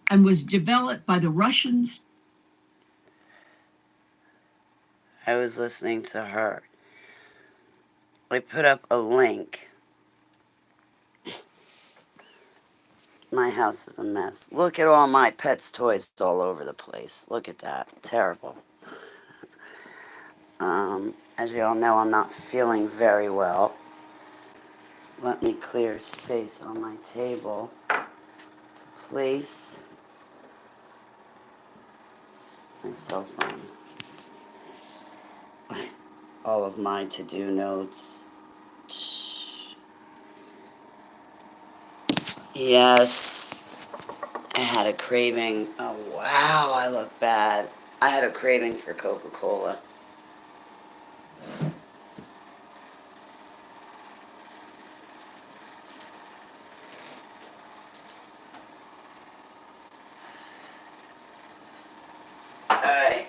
and was developed by the Russians. I was listening to her. I put up a link. My house is a mess. Look at all my pets' toys all over the place. Look at that. Terrible. As you all know, I'm not feeling very well. Let me clear space on my table to place my cell phone. All of my to-do notes. Yes, I had a craving. Oh, wow, I look bad. I had a craving for Coca-Cola. Alright.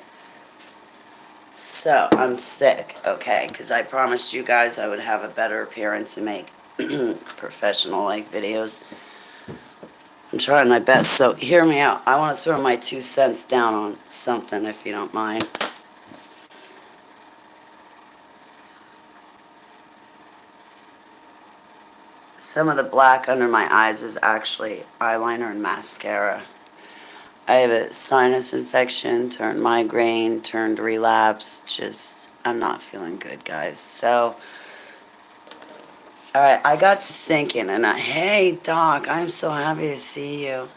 So, I'm sick, okay? Because I promised you guys I would have a better appearance and make professional-like videos. I'm trying my best, so hear me out. I want to throw my 2 cents down on something, if you don't mind. Some of the black under my eyes is actually eyeliner and mascara. I have a sinus infection, turned migraine, turned relapse. Just, I'm not feeling good, guys. So, all right, I got to thinking, and hey, Doc, I'm so happy to see you.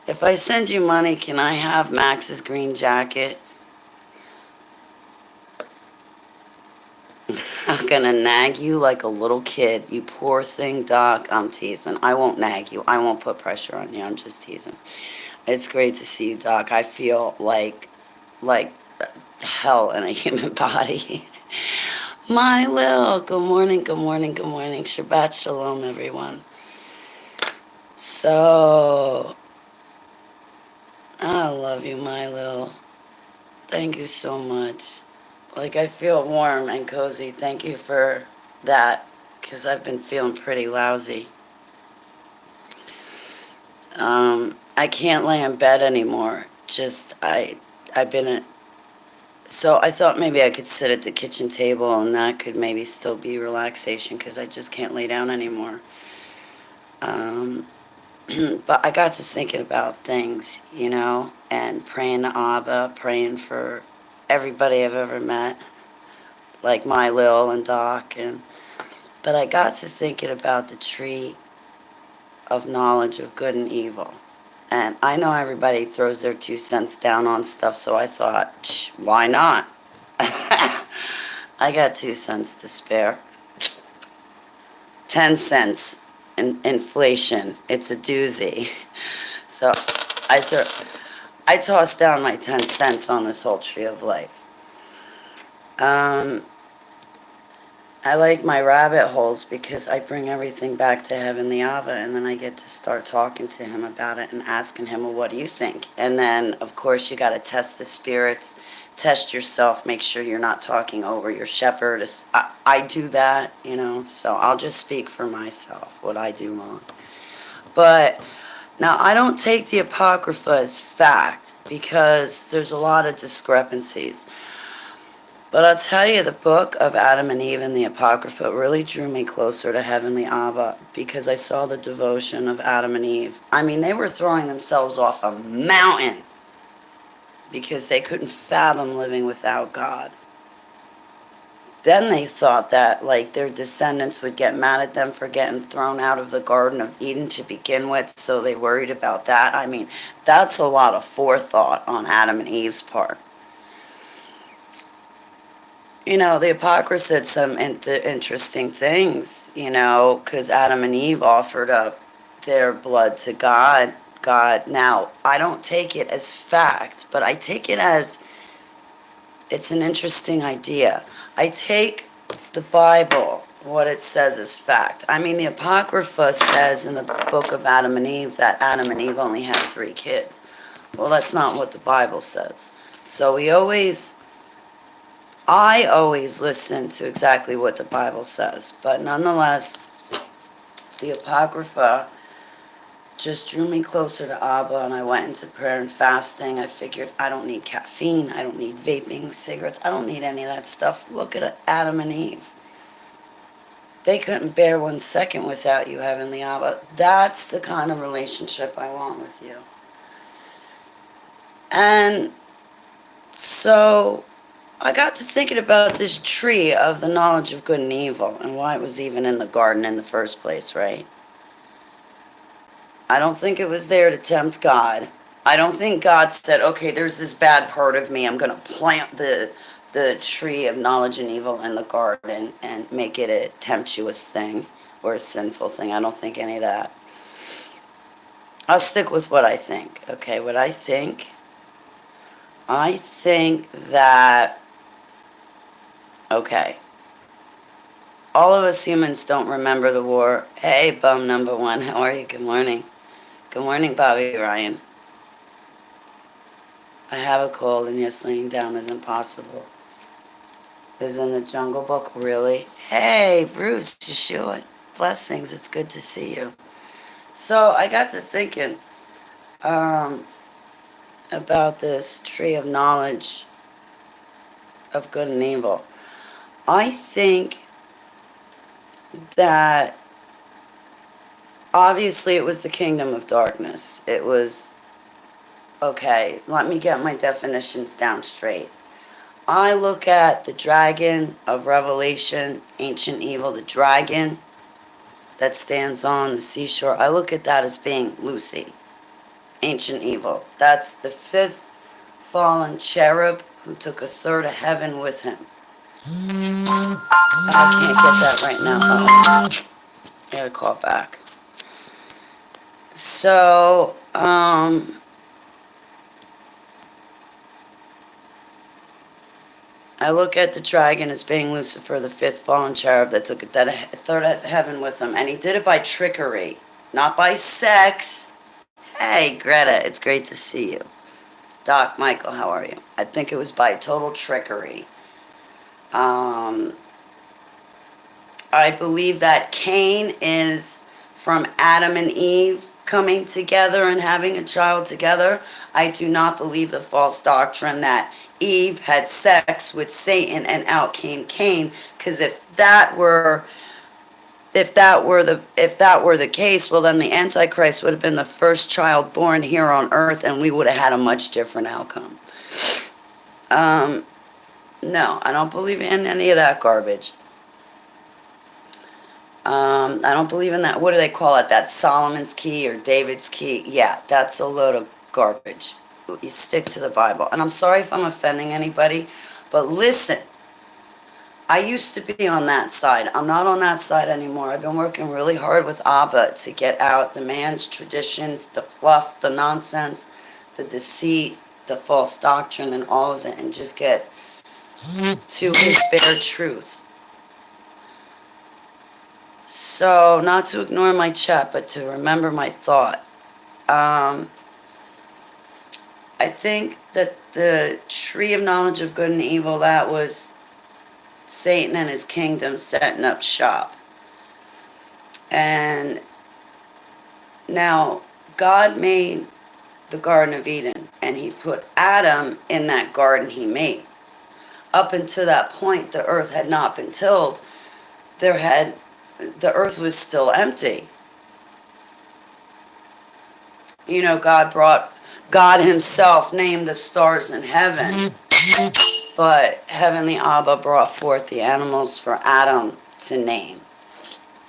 If I send you money, can I have Max's green jacket? I'm gonna nag you like a little kid. You poor thing, Doc. I'm teasing. I won't nag you. I won't put pressure on you. I'm just teasing. It's great to see you, Doc. I feel like hell in a human body. My Lil, good morning, good morning, good morning. Shabbat shalom, everyone. So, I love you, my Lil. Thank you so much. Like, I feel warm and cozy. Thank you for that, because I've been feeling pretty lousy. I can't lay in bed anymore. I've been so I thought maybe I could sit at the kitchen table and that could maybe still be relaxation because I just can't lay down anymore. Um, but I got to thinking about things, and praying to Abba, praying for everybody I've ever met, like my Lil and Doc, but I got to thinking about the tree of knowledge of good and evil. And I know everybody throws their 2 cents down on stuff, so I thought, why not? I got 2 cents to spare. 10 cents inflation. It's a doozy. So I tossed down my 10 cents on this whole tree of life. I like my rabbit holes because I bring everything back to Heavenly Abba, and then I get to start talking to him about it and asking him, well, what do you think? And then, of course, you got to test the spirits, test yourself, make sure you're not talking over your shepherd. I do that, so I'll just speak for myself, what I do wrong. But now, I don't take the Apocrypha as fact because there's a lot of discrepancies. But I'll tell you, the book of Adam and Eve and the Apocrypha really drew me closer to Heavenly Abba because I saw the devotion of Adam and Eve. I mean, they were throwing themselves off a mountain because they couldn't fathom living without God. Then they thought that, like, their descendants would get mad at them for getting thrown out of the Garden of Eden to begin with, so they worried about that. I mean, that's a lot of forethought on Adam and Eve's part. The Apocrypha said some interesting things, because Adam and Eve offered up their blood to God. Now, I don't take it as fact, but I take it as it's an interesting idea. I take the Bible, what it says, as fact. I mean, the Apocrypha says in the book of Adam and Eve that Adam and Eve only had 3 kids. Well, that's not what the Bible says. So I always listen to exactly what the Bible says, but nonetheless, the Apocrypha just drew me closer to Abba, and I went into prayer and fasting. I figured I don't need caffeine, I don't need vaping, cigarettes, I don't need any of that stuff. Look at Adam and Eve. They couldn't bear 1 second without you, Heavenly Abba. That's the kind of relationship I want with you. And so I got to thinking about this tree of the knowledge of good and evil and why it was even in the garden in the first place, right? I don't think it was there to tempt God. I don't think God said, okay, there's this bad part of me. I'm going to plant the tree of knowledge and evil in the garden and make it a tempestuous thing or a sinful thing. I don't think any of that. I'll stick with what I think. Okay, what I think that, okay, all of us humans don't remember the war. Hey, bum number one, how are you? Good morning. Good morning, Bobby Ryan. I have a cold, and yes, laying down isn't possible. Is in the Jungle Book, really? Hey, Bruce, Yeshua, blessings, it's good to see you. So I got to thinking about this tree of knowledge of good and evil. I think that obviously it was the kingdom of darkness. It was, okay, let me get my definitions down straight. I look at the dragon of Revelation, ancient evil, the dragon that stands on the seashore. I look at that as being Lucy, ancient evil. That's the 5th fallen cherub who took a third of heaven with him. I can't get that right now. I gotta call back. So, I look at the dragon as being Lucifer, the 5th fallen cherub that took a third of heaven with him. And he did it by trickery, not by sex. Hey, Greta, it's great to see you. Doc, Michael, how are you? I think it was by total trickery. I believe that Cain is from Adam and Eve coming together and having a child together. I do not believe the false doctrine that Eve had sex with Satan and out came Cain, because if that were the case, well, then the Antichrist would have been the first child born here on earth, and we would have had a much different outcome. No, I don't believe in any of that garbage. I don't believe in that. What do they call it? That Solomon's key or David's key? Yeah, that's a load of garbage. You stick to the Bible. And I'm sorry if I'm offending anybody, but listen. I used to be on that side. I'm not on that side anymore. I've been working really hard with Abba to get out the man's traditions, the fluff, the nonsense, the deceit, the false doctrine, and all of it, and just get to his bare truth. So, not to ignore my chat, but to remember my thought. I think that the tree of knowledge of good and evil, that was Satan and his kingdom setting up shop. And now God made the Garden of Eden, and he put Adam in that garden he made. Up until that point, the earth had not been tilled. The earth was still empty. You know, God himself named the stars in heaven, but Heavenly Abba brought forth the animals for Adam to name.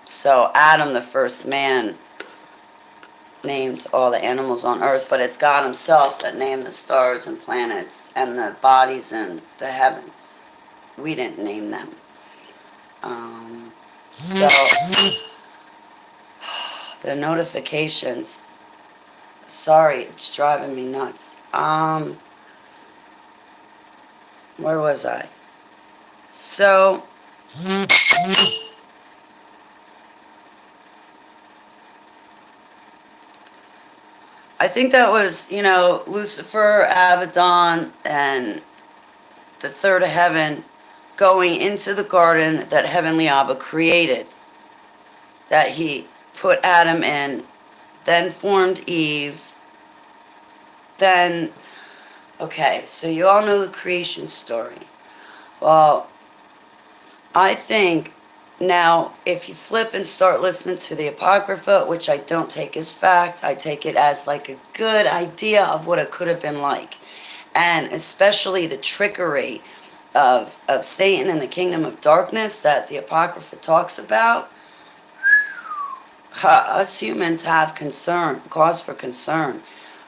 So Adam, the first man, named all the animals on earth, but it's God himself that named the stars and planets and the bodies in the heavens. We didn't name them. So the notifications, sorry, it's driving me nuts. Where was I? So I think that was, Lucifer, Abaddon, and the third of heaven going into the garden that Heavenly Abba created, that he put Adam in then formed Eve, then, okay, so you all know the creation story. Well, I think now if you flip and start listening to the Apocrypha, which I don't take as fact, I take it as like a good idea of what it could have been like. And especially the trickery of Satan and the kingdom of darkness that the Apocrypha talks about, us humans have cause for concern.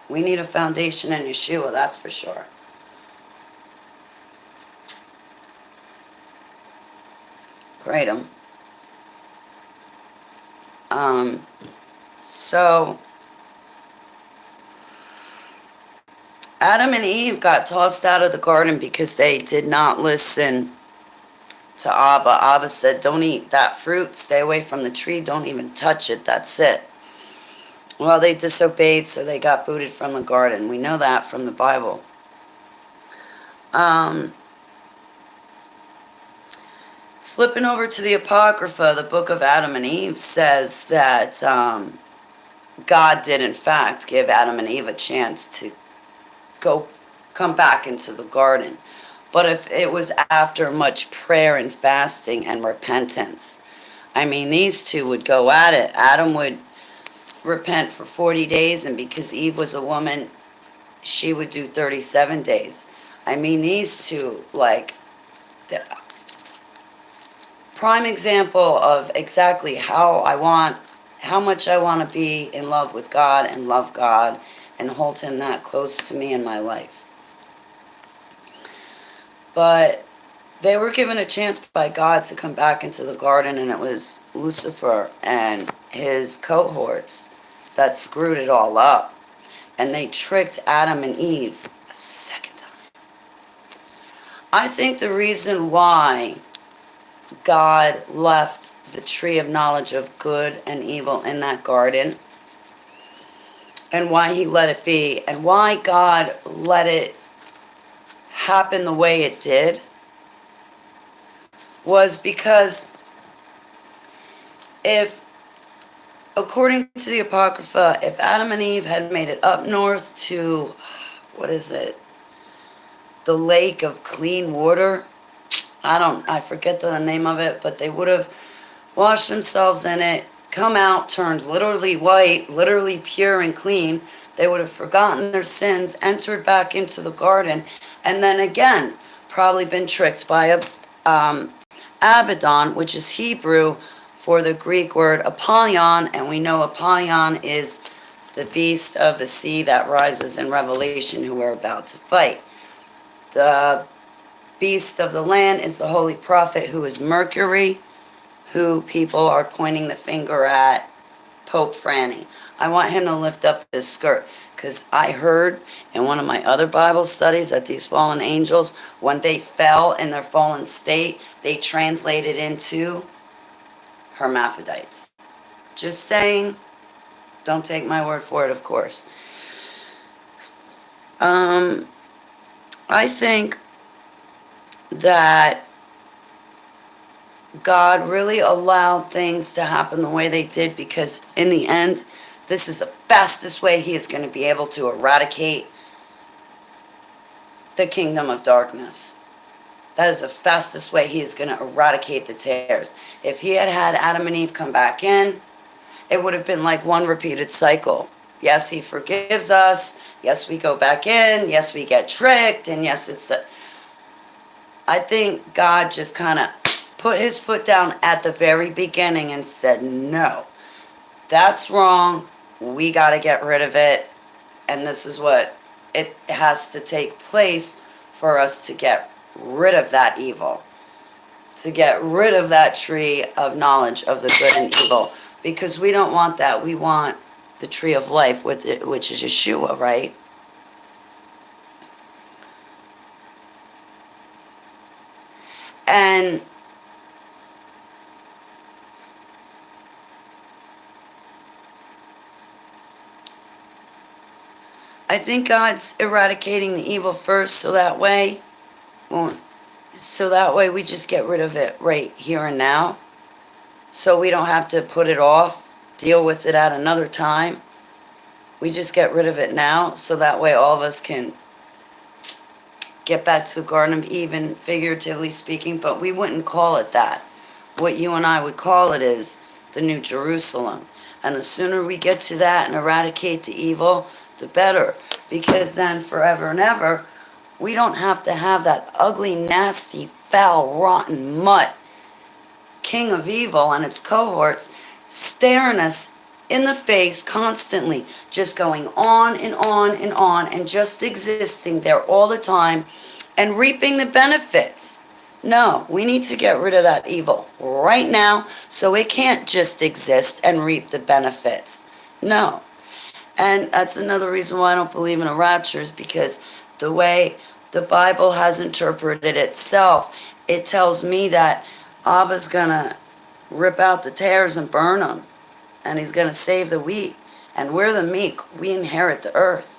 We need a foundation in Yeshua, that's for sure. Kratom. So Adam and Eve got tossed out of the garden because they did not listen to Abba. Abba said, don't eat that fruit, stay away from the tree, don't even touch it, that's it. Well, they disobeyed, so they got booted from the garden. We know that from the Bible. Flipping over to the Apocrypha, the book of Adam and Eve says that God did in fact give Adam and Eve a chance to come back into the garden. But if it was after much prayer and fasting and repentance, I mean, these two would go at it. Adam would repent for 40 days, and because Eve was a woman, she would do 37 days. I mean, these two, like, the prime example of exactly how much I want to be in love with God and love God and hold him that close to me in my life. But they were given a chance by God to come back into the garden, and it was Lucifer and his cohorts that screwed it all up. And they tricked Adam and Eve a second time. I think the reason why God left the tree of knowledge of good and evil in that garden, and why he let it be, and why God let it happen the way it did, was because if, according to the Apocrypha, if Adam and Eve had made it up north to, what is it, the lake of clean water, I forget the name of it, but they would have washed themselves in it, come out, turned literally white, literally pure and clean. They would have forgotten their sins, entered back into the garden, and then again, probably been tricked by Abaddon, which is Hebrew for the Greek word Apollyon, and we know Apollyon is the beast of the sea that rises in Revelation, who we're about to fight. The beast of the land is the holy prophet, who is Mercury, who people are pointing the finger at, Pope Franny. I want him to lift up his skirt, because I heard in one of my other Bible studies that these fallen angels, when they fell in their fallen state, they translated into hermaphrodites. Just saying, don't take my word for it, of course. I think that God really allowed things to happen the way they did, because in the end, this is the fastest way he is going to be able to eradicate the kingdom of darkness. That is the fastest way he is going to eradicate the tares. If he had had Adam and Eve come back in, it would have been like one repeated cycle. Yes, he forgives us. Yes, we go back in. Yes, we get tricked. And yes, it's the... I think God just kind of put his foot down at the very beginning and said, no, that's wrong. We got to get rid of it. And this is what it has to take place for us to get rid of that evil, to get rid of that tree of knowledge of the good and evil, because we don't want that. We want the tree of life, with it, which is Yeshua, right? And I think God's eradicating the evil first, so that way we just get rid of it right here and now, so we don't have to put it off, deal with it at another time. We just get rid of it now, so that way all of us can get back to the Garden of Eden, figuratively speaking, but we wouldn't call it that. What you and I would call it is the New Jerusalem. And the sooner we get to that and eradicate the evil, the better. Because then forever and ever, we don't have to have that ugly, nasty, foul, rotten mutt, king of evil and its cohorts, staring us in the face constantly, just going on and on and on and just existing there all the time and reaping the benefits. No, we need to get rid of that evil right now so it can't just exist and reap the benefits. No. And that's another reason why I don't believe in a rapture, is because the way the Bible has interpreted itself, it tells me that Abba's going to rip out the tares and burn them, and he's going to save the wheat. And we're the meek. We inherit the earth.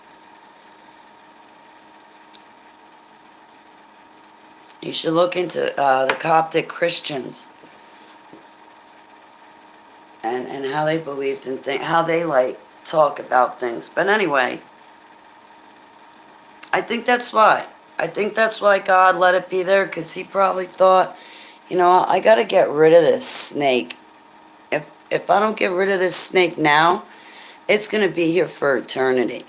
You should look into the Coptic Christians and how they believed in things, how they talk about things. But anyway, I think that's why. I think that's why God let it be there, because he probably thought, I got to get rid of this snake. If I don't get rid of this snake now, it's going to be here for eternity.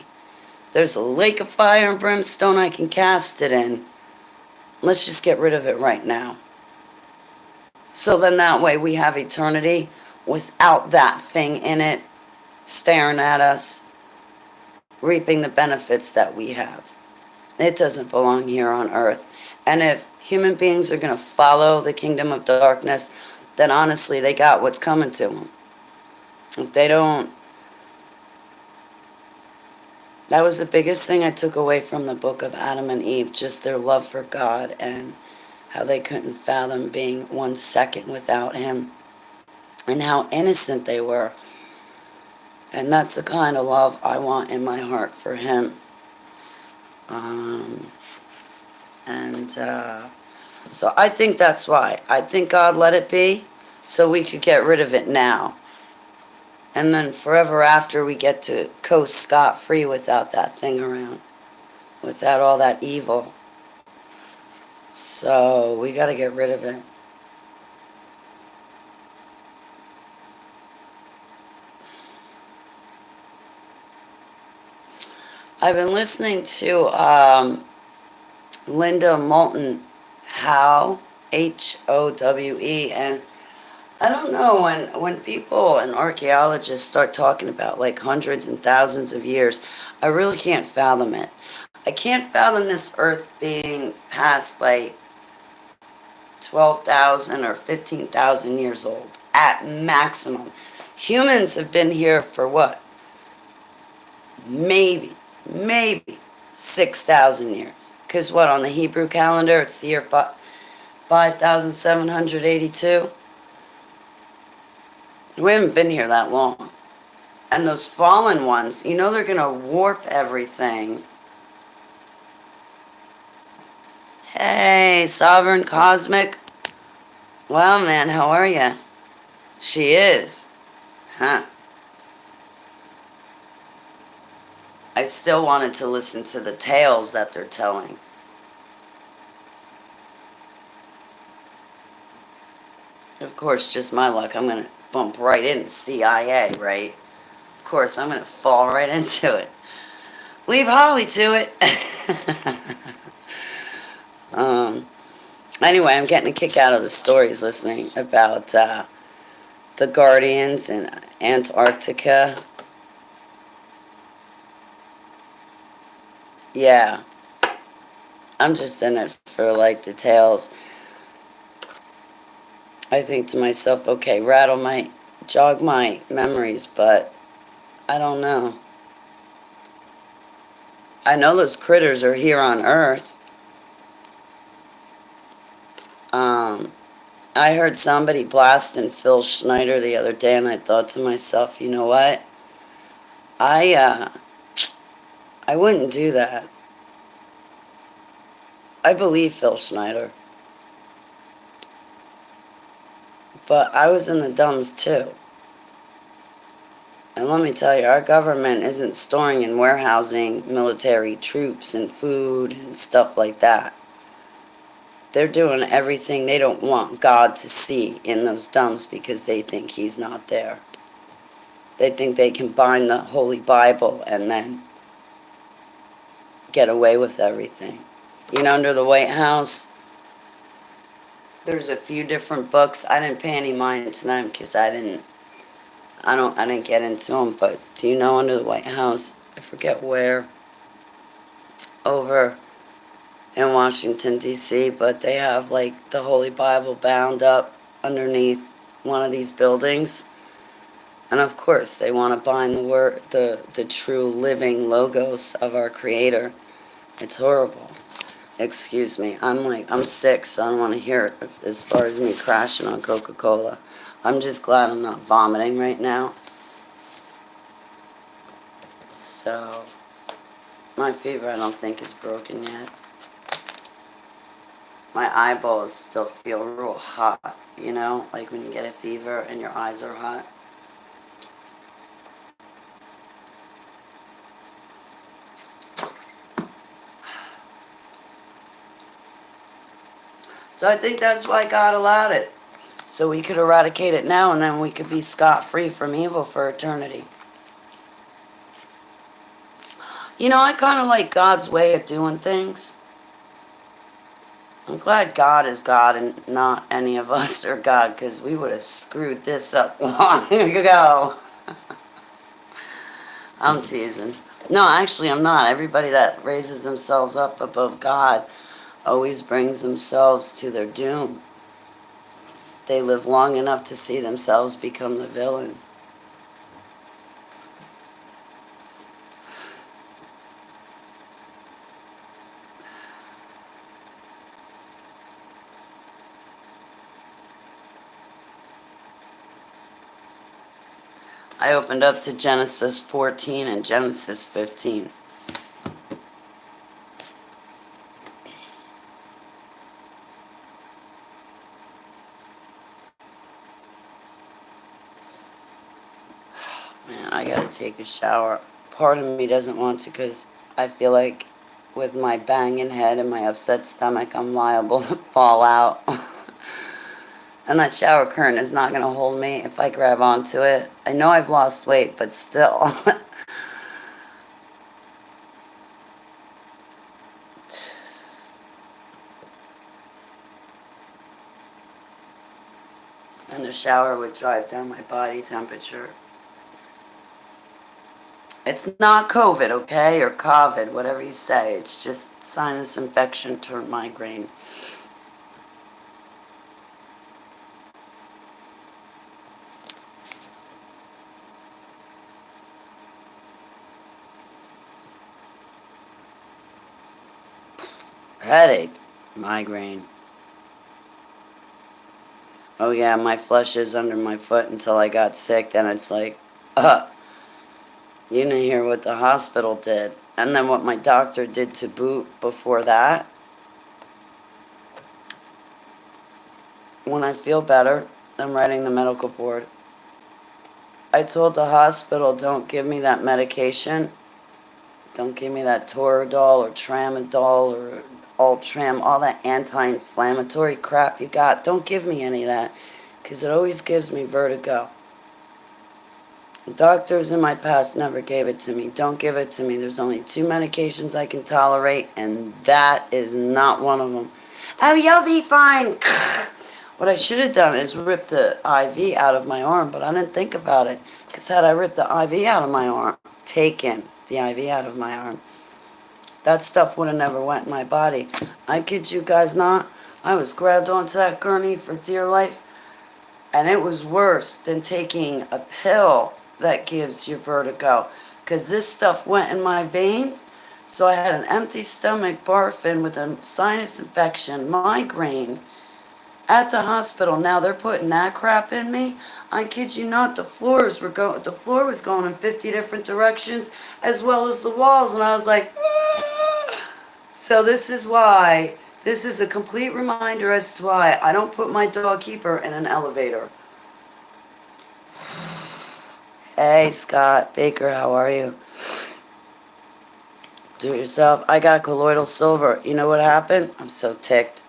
There's a lake of fire and brimstone I can cast it in. Let's just get rid of it right now. So then that way we have eternity without that thing in it staring at us, reaping the benefits that we have. It doesn't belong here on earth. And if human beings are going to follow the kingdom of darkness, then honestly, they got what's coming to them. If they don't, that was the biggest thing I took away from the book of Adam and Eve, just their love for God and how they couldn't fathom being 1 second without him and how innocent they were. And that's the kind of love I want in my heart for him. So I think that's why. I think God let it be so we could get rid of it now. And then forever after, we get to coast scot-free without that thing around, without all that evil. So we got to get rid of it. I've been listening to Linda Moulton Howe, Howe, and I don't know, when people and archaeologists start talking about hundreds and thousands of years, I really can't fathom it. I can't fathom this earth being past 12,000 or 15,000 years old at maximum. Humans have been here for what? Maybe 6,000 years. Because what, on the Hebrew calendar, it's the year 5,782? We haven't been here that long. And those fallen ones, they're going to warp everything. Hey, Sovereign Cosmic. Well, man, how are you? She is. Huh. I still wanted to listen to the tales that they're telling. Of course, just my luck, I'm going to bump right into CIA, right? Of course, I'm going to fall right into it. Leave Holly to it. Anyway, I'm getting a kick out of the stories listening about the Guardians in Antarctica. Yeah. I'm just in it for the tales. I think to myself, okay, Rattle might jog my memories, but I don't know. I know those critters are here on Earth. I heard somebody blasting Phil Schneider the other day, and I thought to myself, you know what? I wouldn't do that. I believe Phil Schneider. But I was in the dumbs too. And let me tell you, our government isn't storing and warehousing military troops and food and stuff like that. They're doing everything. They don't want God to see in those dumps because they think he's not there. They think they can bind the Holy Bible and then get away with everything. You know, under the White House, there's a few different books. I didn't pay any mind to them because I didn't get into them. But do you know, under the White House, I forget where, over in Washington, D.C., but they have like the Holy Bible bound up underneath one of these buildings. And of course, they want to bind the true living logos of our Creator. It's horrible. Excuse me. I'm sick, so I don't want to hear it as far as me crashing on Coca-Cola. I'm just glad I'm not vomiting right now. So, my fever I don't think is broken yet. My eyeballs still feel real hot, you know, like when you get a fever and your eyes are hot. So I think that's why God allowed it. So we could eradicate it now and then we could be scot-free from evil for eternity. You know, I kind of like God's way of doing things. I'm glad God is God and not any of us are God, because we would have screwed this up long ago. I'm teasing. No, actually I'm not. Everybody that raises themselves up above God always brings themselves to their doom. They live long enough to see themselves become the villain. I opened up to Genesis 14 and Genesis 15. Man, I gotta take a shower. Part of me doesn't want to because I feel like with my banging head and my upset stomach, I'm liable to fall out. And that shower curtain is not going to hold me if I grab onto it. I know I've lost weight, but still. And the shower would drive down my body temperature. It's not COVID, okay? Or COVID, whatever you say. It's just sinus infection turned migraine. Headache, migraine. Oh yeah, my flesh is under my foot until I got sick. Then it's like, you didn't hear what the hospital did. And then what my doctor did to boot before that. When I feel better, I'm writing the medical board. I told the hospital, don't give me that medication. Don't give me that Toradol or Tramadol or Ultram, all that anti-inflammatory crap you got. Don't give me any of that, because it always gives me vertigo. Doctors in my past never gave it to me. Don't give it to me. There's only 2 medications I can tolerate, and that is not one of them. Oh, you'll be fine. What I should have done is rip the IV out of my arm, but I didn't think about it. Because had I ripped the IV out of my arm, taken the IV out of my arm, that stuff would have never went in my body. I kid you guys not. I was grabbed onto that gurney for dear life, and it was worse than taking a pill that gives you vertigo. Because this stuff went in my veins, so I had an empty stomach, barfing with a sinus infection, migraine, at the hospital. Now they're putting that crap in me. I kid you not, the floor was going in 50 different directions, as well as the walls, and I was like, "Ah." So this is why, this is a complete reminder as to why I don't put my dog keeper in an elevator. Hey, Scott Baker, how are you? Do it yourself. I got colloidal silver. You know what happened? I'm so ticked.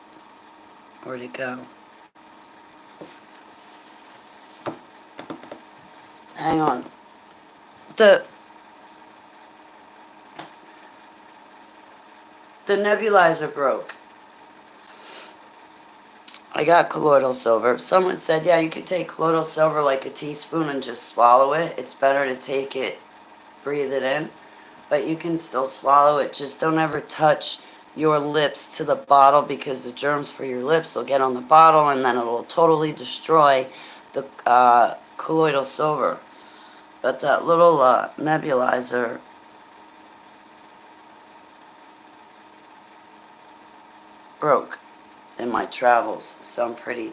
Where'd it go? Hang on. The nebulizer broke. I got colloidal silver. Someone said, yeah, you could take colloidal silver like a teaspoon and just swallow it. It's better to take it, breathe it in, but you can still swallow it. Just don't ever touch your lips to the bottle because the germs for your lips will get on the bottle and then it will totally destroy the colloidal silver. But that little nebulizer broke in my travels, so I'm pretty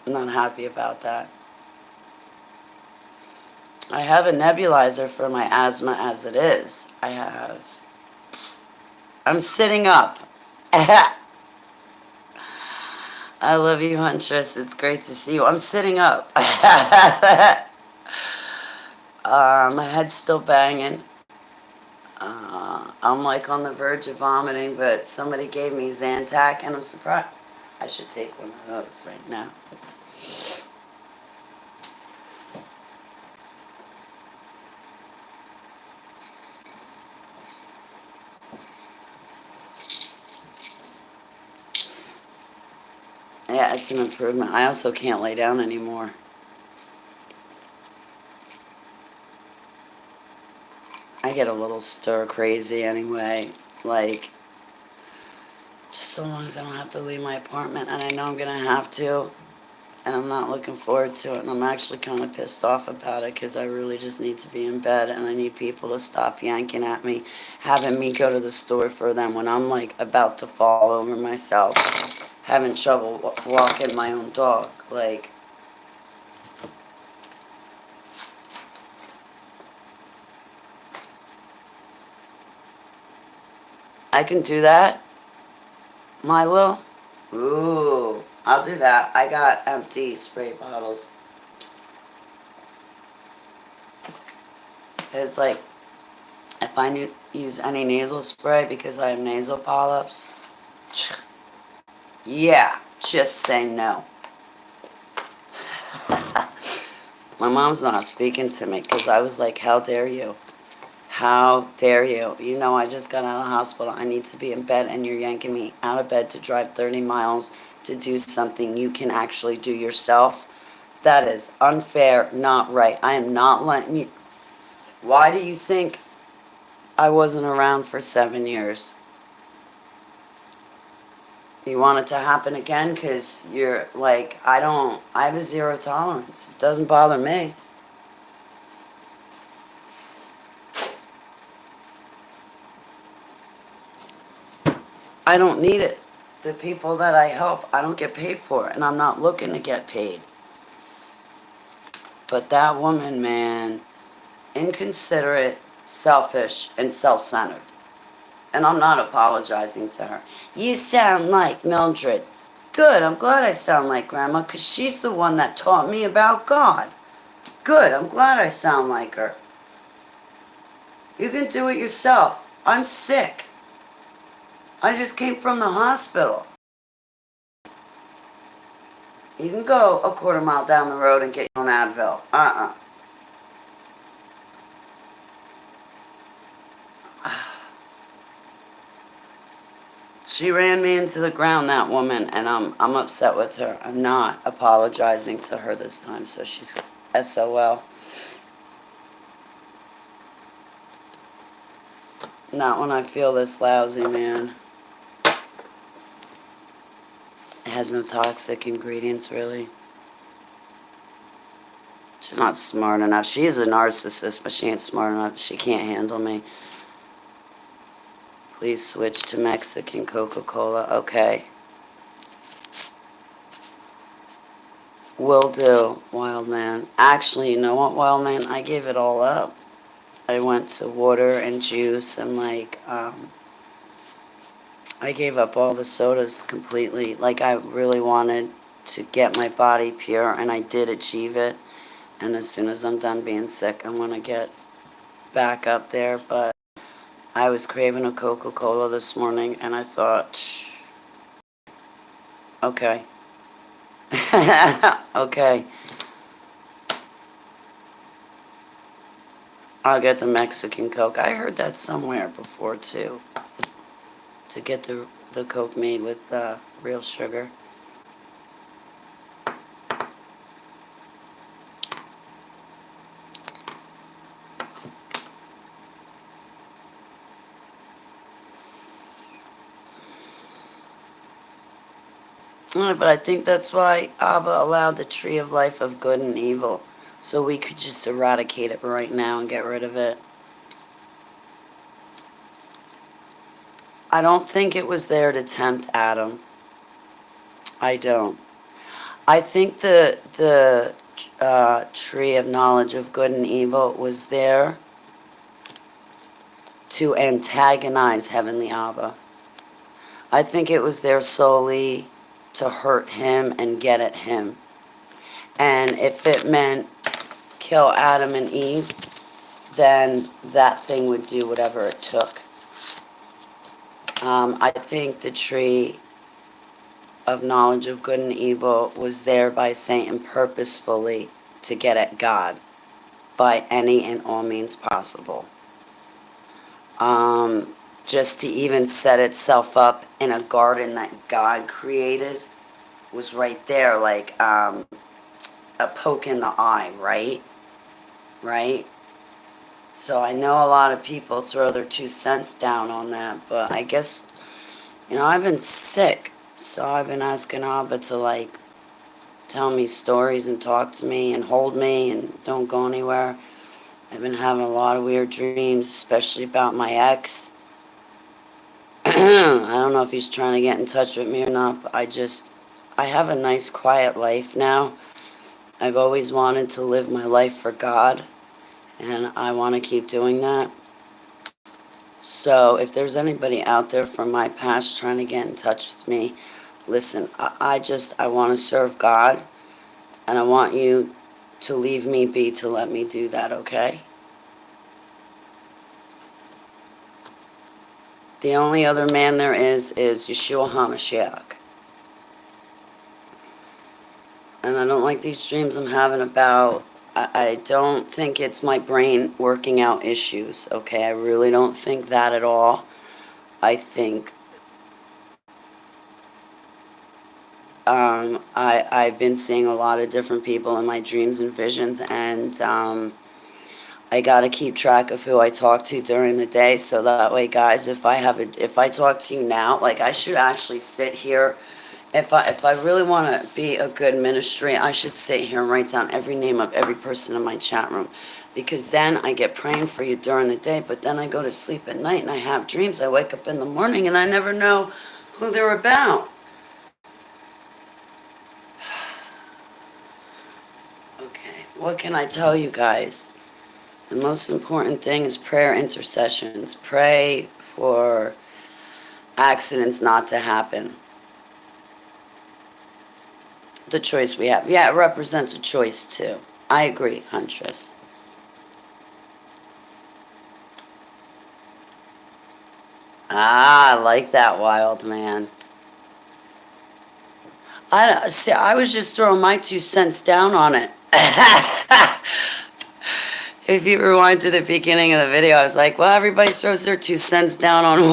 not happy about that. I have a nebulizer for my asthma as it is. I'm sitting up. I love you, Huntress. It's great to see you. I'm sitting up. My head's still banging. I'm like on the verge of vomiting, but somebody gave me Zantac, and I'm surprised. I should take one of those right now. Yeah, it's an improvement. I also can't lay down anymore. I get a little stir crazy anyway. Like, just so long as I don't have to leave my apartment, and I know I'm gonna have to, and I'm not looking forward to it, and I'm actually kind of pissed off about it because I really just need to be in bed, and I need people to stop yanking at me, having me go to the store for them when I'm like about to fall over myself, having trouble walking my own dog. Like, I can do that, Milo. Ooh, I'll do that. I got empty spray bottles. It's like, if I use any nasal spray because I have nasal polyps, yeah, just say no. My mom's not speaking to me because I was like, how dare you? How dare you? You know, I just got out of the hospital. I need to be in bed, and you're yanking me out of bed to drive 30 miles to do something you can actually do yourself. That is unfair, not right. I am not letting you. Why do you think I wasn't around for 7 years? You want it to happen again? Because you're like, I have a zero tolerance. It doesn't bother me. I don't need it. The people that I help, I don't get paid for, and I'm not looking to get paid. But that woman, man, inconsiderate, selfish, and self-centered. And I'm not apologizing to her. You sound like Mildred. Good, I'm glad I sound like Grandma, because she's the one that taught me about God. Good, I'm glad I sound like her. You can do it yourself. I'm sick. I just came from the hospital. You can go a quarter mile down the road and get on Advil. She ran me into the ground, that woman, and I'm upset with her. I'm not apologizing to her this time, so she's SOL. Not when I feel this lousy, man. It has no toxic ingredients, really. She's not smart enough. She is a narcissist, but she ain't smart enough. She can't handle me. Please switch to Mexican Coca-Cola. Okay. Will do, Wild Man. Actually, you know what, Wild Man? I gave it all up. I went to water and juice and like, I gave up all the sodas completely. Like, I really wanted to get my body pure, and I did achieve it. And as soon as I'm done being sick, I'm going to get back up there. But I was craving a Coca-Cola this morning, and I thought, okay. Okay. I'll get the Mexican Coke. I heard that somewhere before, too. To get the Coke made with real sugar. But I think that's why Abba allowed the tree of life of good and evil. So we could just eradicate it right now and get rid of it. I don't think it was there to tempt Adam. I don't. I think the tree of knowledge of good and evil was there to antagonize Heavenly Abba. I think it was there solely to hurt him and get at him. And if it meant kill Adam and Eve, then that thing would do whatever it took. I think the tree of knowledge of good and evil was there by Satan purposefully to get at God by any and all means possible. Just to even set itself up in a garden that God created was right there, like a poke in the eye, right? Right? So I know a lot of people throw their 2 cents down on that, but I guess, I've been sick, so I've been asking Abba to, like, tell me stories and talk to me and hold me and don't go anywhere. I've been having a lot of weird dreams, especially about my ex. I don't know if he's trying to get in touch with me or not, but I have a nice, quiet life now. I've always wanted to live my life for God, and I want to keep doing that. So if there's anybody out there from my past trying to get in touch with me, listen, I want to serve God, and I want you to leave me be to let me do that, okay? The only other man there is Yeshua HaMashiach. And I don't like these dreams I'm having about, I don't think it's my brain working out issues, okay? I really don't think that at all. I think I've been seeing a lot of different people in my dreams and visions, and I got to keep track of who I talk to during the day, so that way, guys, if I talk to you now, like, I should actually sit here. If I really want to be a good ministry, I should sit here and write down every name of every person in my chat room, because then I get praying for you during the day, but then I go to sleep at night and I have dreams. I wake up in the morning and I never know who they're about. Okay, what can I tell you guys? The most important thing is prayer intercessions. Pray for accidents not to happen. The choice we have. Yeah, it represents a choice too. I agree, Huntress. I like that, wild man. I was just throwing my 2 cents down on it. If you rewind to the beginning of the video, I was like, well, everybody throws their 2 cents down on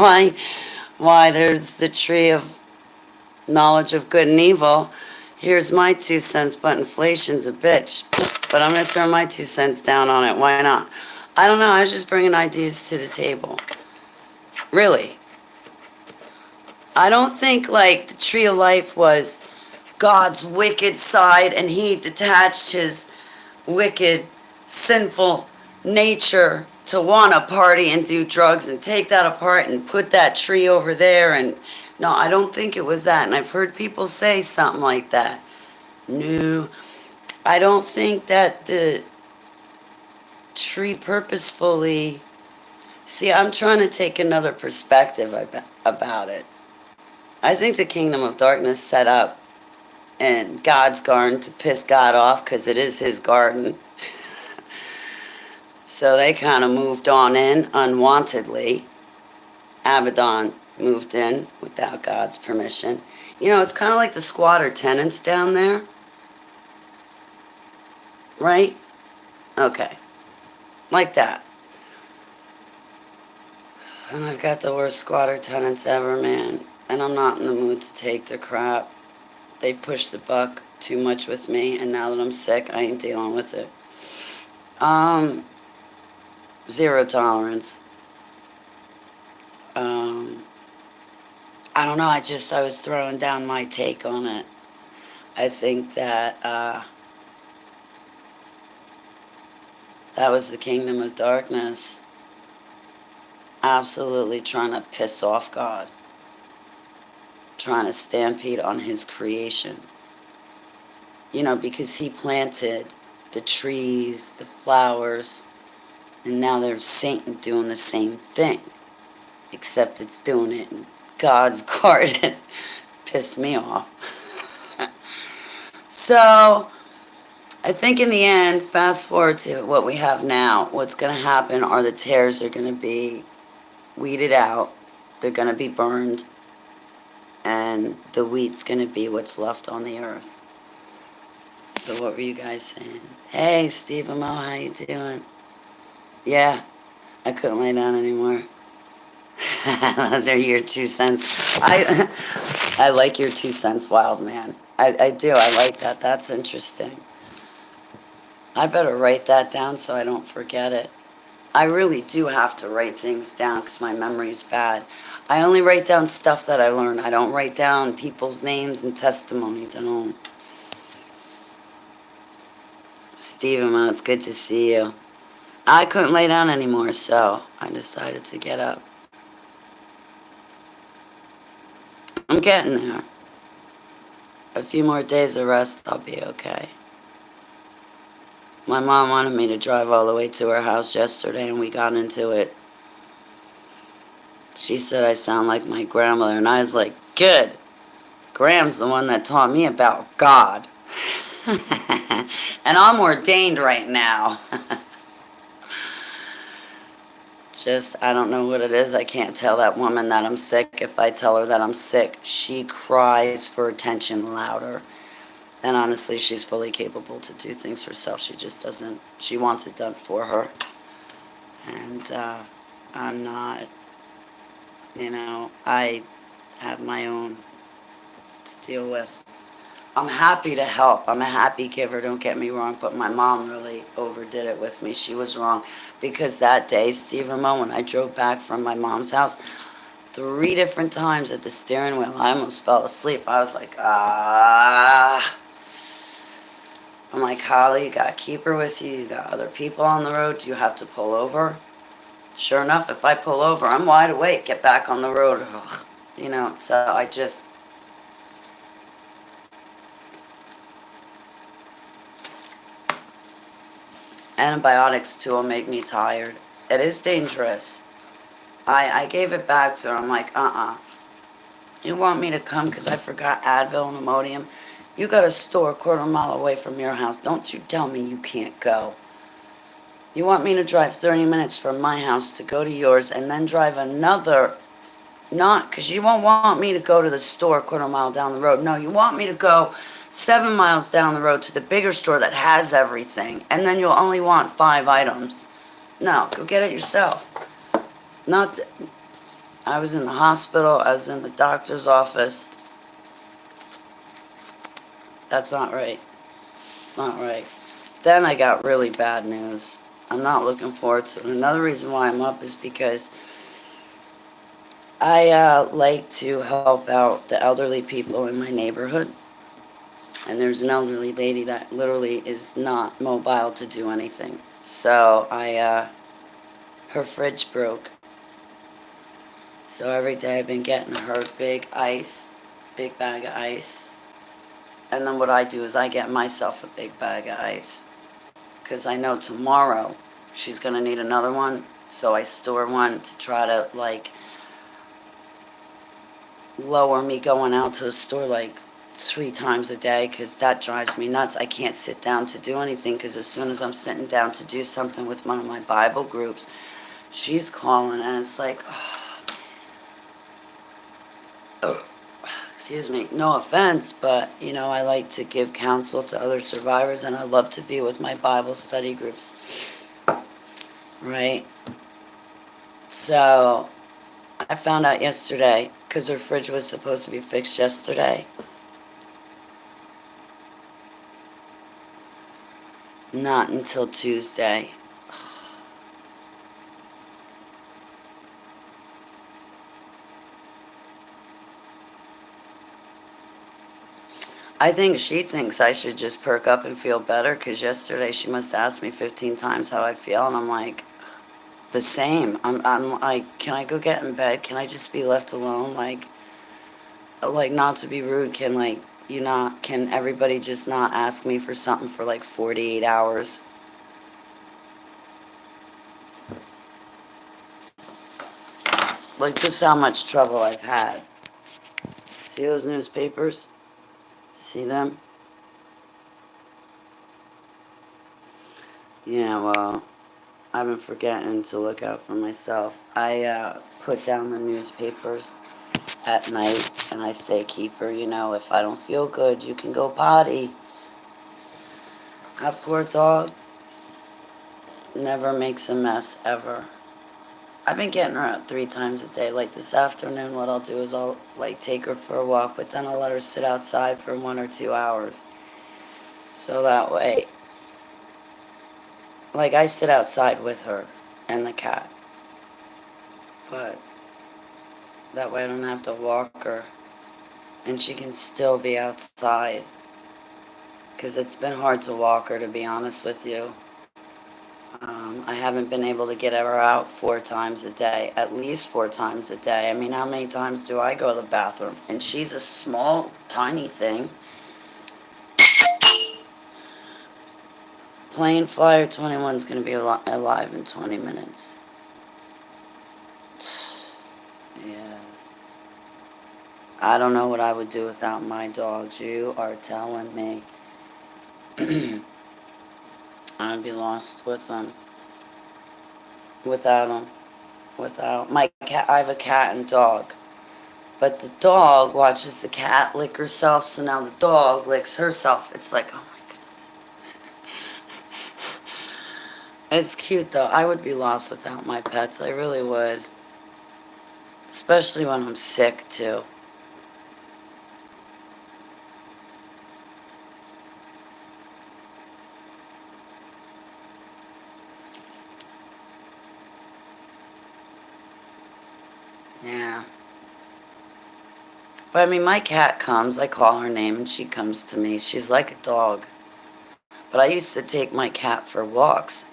why there's the tree of knowledge of good and evil. Here's my 2 cents, but inflation's a bitch. But I'm going to throw my 2 cents down on it. Why not? I don't know. I was just bringing ideas to the table. Really. I don't think, like, the tree of life was God's wicked side and he detached his wicked, sinful nature to want to party and do drugs and take that apart and put that tree over there. And no, I don't think it was that. And I've heard people say something like that. No, I don't think that the tree purposefully... See, I'm trying to take another perspective about it. I think the kingdom of darkness set up in God's garden to piss God off because it is his garden. So they kind of moved on in unwantedly. Abaddon moved in without God's permission. You know, it's kind of like the squatter tenants down there, right? Okay, like that. And I've got the worst squatter tenants ever, man. And I'm not in the mood to take their crap. They've pushed the buck too much with me, and now that I'm sick, I ain't dealing with it. Um, Zero tolerance. Um, I don't know. I was throwing down my take on it. I think that that was the kingdom of darkness, absolutely trying to piss off God, trying to stampede on his creation. You know, because he planted the trees, the flowers, and now there's Satan doing the same thing, except it's doing it in God's garden. Pissed me off. So, I think in the end, fast forward to what we have now, what's going to happen are the tares are going to be weeded out, they're going to be burned, and the wheat's going to be what's left on the earth. So what were you guys saying? Hey, Steve Mo, how you doing? Yeah, I couldn't lay down anymore. Those are your 2 cents. I like your 2 cents, wild man. I do. I like that. That's interesting. I better write that down so I don't forget it. I really do have to write things down because my memory is bad. I only write down stuff that I learn. I don't write down people's names and testimonies. I don't. Stephen, well, it's good to see you. I couldn't lay down anymore, so I decided to get up. I'm getting there. A few more days of rest, I'll be okay. My mom wanted me to drive all the way to her house yesterday, and we got into it. She said I sound like my grandmother, and I was like, good. Graham's the one that taught me about God. And I'm ordained right now. Just, I don't know what it is. I can't tell that woman that I'm sick. If I tell her that I'm sick, she cries for attention louder. And honestly, she's fully capable to do things herself. She just doesn't, she wants it done for her. And I'm not, I have my own to deal with. I'm happy to help. I'm a happy giver, don't get me wrong, but my mom really overdid it with me. She was wrong. Because that day, Stephen Mo, when I drove back from my mom's house, 3 different times at the steering wheel, I almost fell asleep. I was like, I'm like, Holly, you got a keeper with you. You got other people on the road. Do you have to pull over? Sure enough, if I pull over, I'm wide awake. Get back on the road. Ugh. So I just... Antibiotics, too, will make me tired. It is dangerous. I gave it back to her. I'm like, You want me to come because I forgot Advil and Imodium? You got a store a quarter-mile away from your house. Don't you tell me you can't go. You want me to drive 30 minutes from my house to go to yours and then drive another... Not, because you won't want me to go to the store a quarter-mile down the road. No, you want me to go 7 miles down the road to the bigger store that has everything, and then you'll only want 5 items. No, go get it yourself. I was in the hospital, I was in the doctor's office. That's not right. It's not right. Then I got really bad news. I'm not looking forward to it. Another reason why I'm up is because I like to help out the elderly people in my neighborhood. And there's an elderly lady that literally is not mobile to do anything. So her fridge broke. So every day I've been getting her big bag of ice. And then what I do is I get myself a big bag of ice. Because I know tomorrow she's going to need another one. So I store one to try to, lower me going out to the store, 3 times a day because that drives me nuts. I can't sit down to do anything because as soon as I'm sitting down to do something with one of my Bible groups, she's calling and it's like, excuse me, no offense, but I like to give counsel to other survivors and I love to be with my Bible study groups, right? So I found out yesterday because her fridge was supposed to be fixed yesterday. Not until Tuesday. I think she thinks I should just perk up and feel better because yesterday she must have asked me 15 times how I feel, and I'm like, the same. I'm like, can I go get in bed? Can I just be left alone? Like not to be rude, can everybody just not ask me for something for like 48 hours? Like, this how much trouble I've had. See those newspapers? See them? Yeah, well, I've been forgetting to look out for myself. I put down the newspapers at night and I say, Keeper, if I don't feel good, you can go potty. That poor dog never makes a mess, ever. I've been getting her out 3 times a day. Like this afternoon, what I'll do is I'll like take her for a walk, but then I'll let her sit outside for 1 or 2 hours. So that way, like I sit outside with her and the cat. But that way I don't have to walk her and she can still be outside. Because it's been hard to walk her, to be honest with you. I haven't been able to get her out 4 times a day, at least 4 times a day. I mean, how many times do I go to the bathroom? And she's a small, tiny thing. Plane Flyer 21 is going to be alive in 20 minutes. Yeah. I don't know what I would do without my dogs. You are telling me. I'd be lost with them. Without them. Without my cat. I have a cat and dog. But the dog watches the cat lick herself, so now the dog licks herself. It's like, oh my god. It's cute though. I would be lost without my pets. I really would. Especially when I'm sick too. Yeah. But I mean, my cat comes, I call her name and she comes to me. She's like a dog. But I used to take my cat for walks.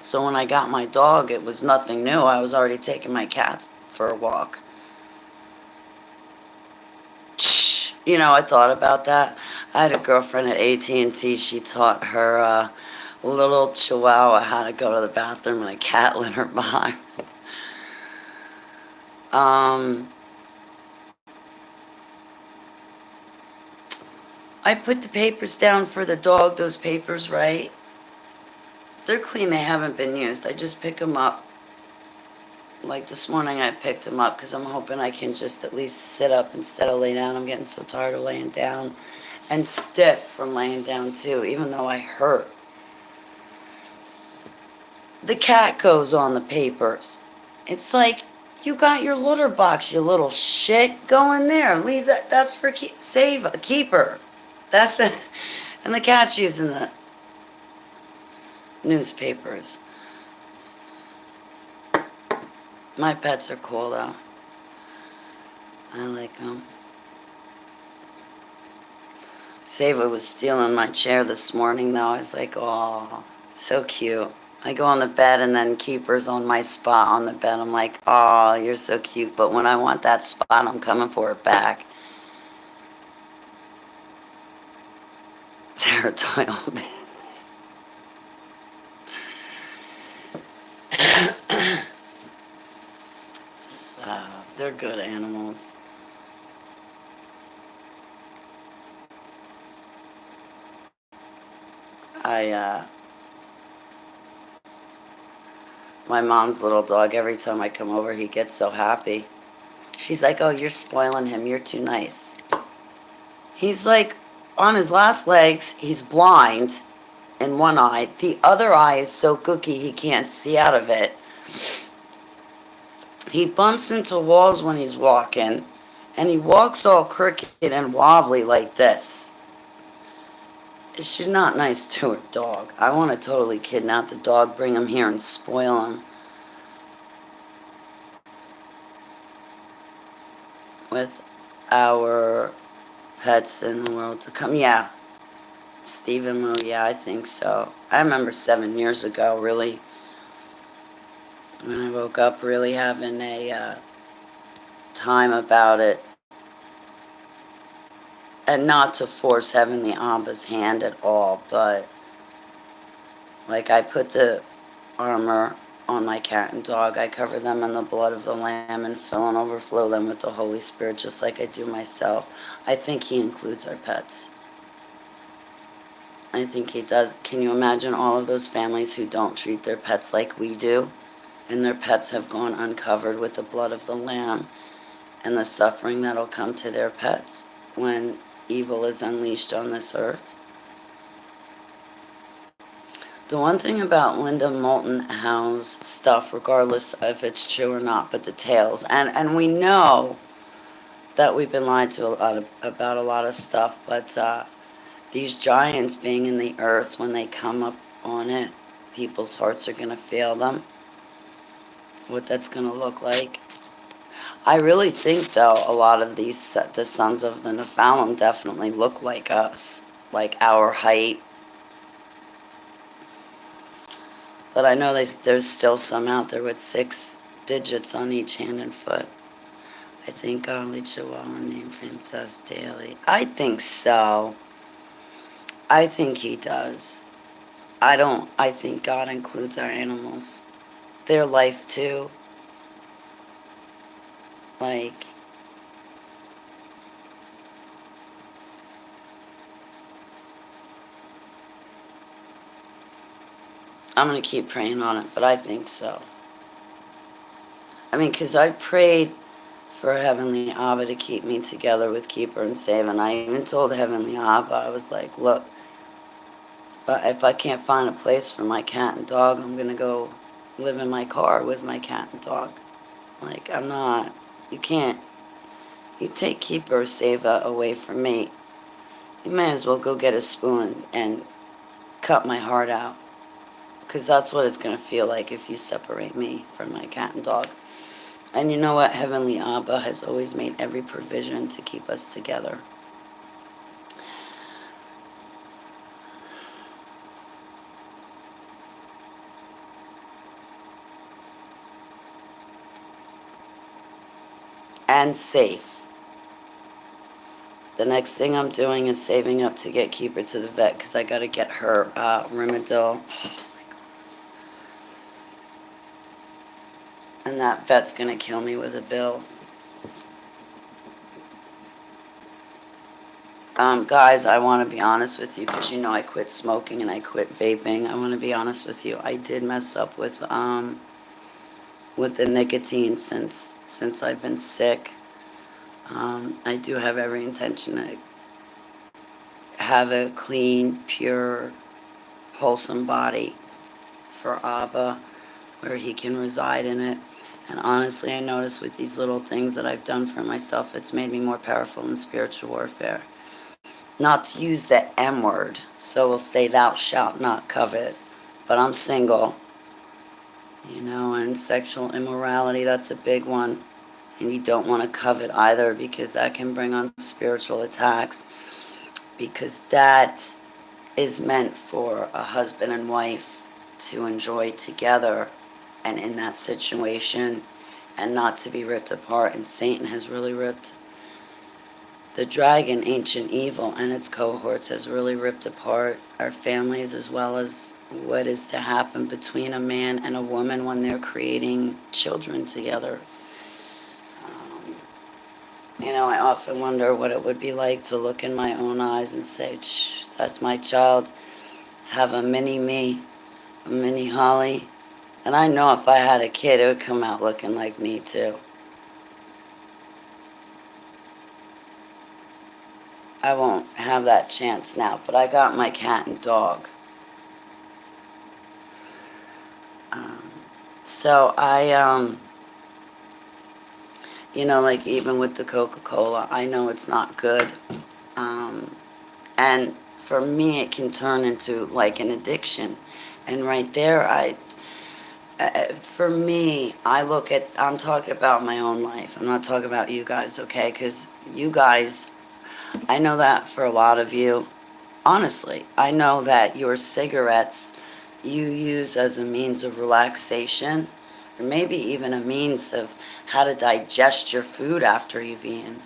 So when I got my dog, it was nothing new. I was already taking my cat for a walk. I thought about that. I had a girlfriend at AT&T. She taught her little chihuahua how to go to the bathroom in a cat litter box. I put the papers down for the dog, those papers, right? They're clean, they haven't been used. I just pick them up. Like this morning I picked them up because I'm hoping I can just at least sit up instead of lay down. I'm getting so tired of laying down and stiff from laying down too, even though I hurt. The cat goes on the papers. It's like, you got your litter box, you little shit. Go in there. Leave that. That's for save a keeper. That's the, and the cat's using the newspapers. My pets are cool though. I like them. Sava was stealing my chair this morning though. I was like, oh, so cute. I go on the bed and then Keeper's on my spot on the bed. I'm like, oh, you're so cute. But when I want that spot, I'm coming for it back. Sarah Doyle. So, they're good animals. I my mom's little dog, every time I come over, he gets so happy. She's like, "Oh, you're spoiling him. You're too nice." He's like on his last legs, he's blind in one eye. The other eye is so gooky he can't see out of it. He bumps into walls when he's walking, and he walks all crooked and wobbly like this. She's not nice to her dog. I want to totally kidnap the dog, bring him here, and spoil him with our pets in the world to come. Yeah, Stephen Moo, yeah, I think so. I remember 7 years ago, really, when I woke up, really having a time about it. And not to force Heavenly Abba's hand at all, but like I put the armor on my cat and dog. I cover them in the blood of the Lamb and fill and overflow them with the Holy Spirit, just like I do myself. I think He includes our pets. I think He does. Can you imagine all of those families who don't treat their pets like we do? And their pets have gone uncovered with the blood of the Lamb, and the suffering that'll come to their pets when evil is unleashed on this earth. The one thing about Linda Moulton Howe's stuff, regardless if it's true or not, but the tales, and we know that we've been lied to about a lot of stuff, but these giants being in the earth, when they come up on it, people's hearts are going to fail them. What that's going to look like. I really think, though, a lot of the sons of the Nephilim definitely look like us, like our height. But I know there's still some out there with 6 digits on each hand and foot. I think only Chihuahua named Princess Daly. I think so. I think he does. I think God includes our animals. Their life too. Like, I'm going to keep praying on it, but I think so. I mean, because I've prayed for Heavenly Abba to keep me together with Keeper and Save, and I even told Heavenly Abba, I was like, look, if I can't find a place for my cat and dog, I'm going to go live in my car with my cat and dog. Like, I'm not, you can't, you take Keeper or Save away from me, you may as well go get a spoon and cut my heart out. Because that's what it's going to feel like if you separate me from my cat and dog. And you know what? Heavenly Abba has always made every provision to keep us together. And safe. The next thing I'm doing is saving up to get Keeper to the vet because I got to get her Rimadyl. And that vet's going to kill me with a bill. Guys, I want to be honest with you because you know I quit smoking and I quit vaping. I want to be honest with you. I did mess up with the nicotine since I've been sick. I do have every intention to have a clean, pure, wholesome body for Abba where he can reside in it. And honestly, I notice with these little things that I've done for myself, it's made me more powerful in spiritual warfare. Not to use the M word, so we'll say thou shalt not covet, but I'm single, you know, and sexual immorality, that's a big one. And you don't want to covet either because that can bring on spiritual attacks, because that is meant for a husband and wife to enjoy together and in that situation and not to be ripped apart. And Satan has really ripped the dragon, ancient evil, and its cohorts has really ripped apart our families, as well as what is to happen between a man and a woman when they're creating children together. You know, I often wonder what it would be like to look in my own eyes and say, that's my child. have a mini me, a mini Holly. And I know if I had a kid, it would come out looking like me too. I won't have that chance now, but I got my cat and dog. So you know, like even with the Coca-Cola, I know it's not good. And for me, it can turn into like an addiction. And right there, for me, I'm talking about my own life. I'm not talking about you guys, okay? Because you guys, I know that for a lot of you, honestly, I know that your cigarettes you use as a means of relaxation, or maybe even a means of how to digest your food after you've eaten.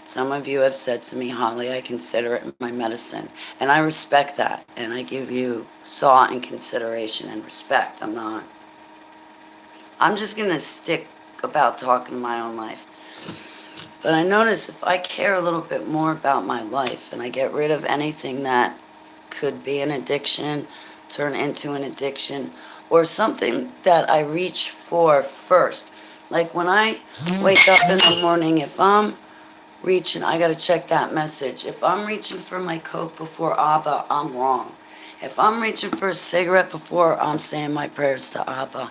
Some of you have said to me, Holly, I consider it my medicine. And I respect that. And I give you thought and consideration and respect. I'm just going to stick about talking my own life. But I notice if I care a little bit more about my life and I get rid of anything that could be an addiction, turn into an addiction, or something that I reach for first. Like when I wake up in the morning, if I'm reaching, I got to check that message. If I'm reaching for my Coke before Abba, I'm wrong. If I'm reaching for a cigarette before I'm saying my prayers to Abba,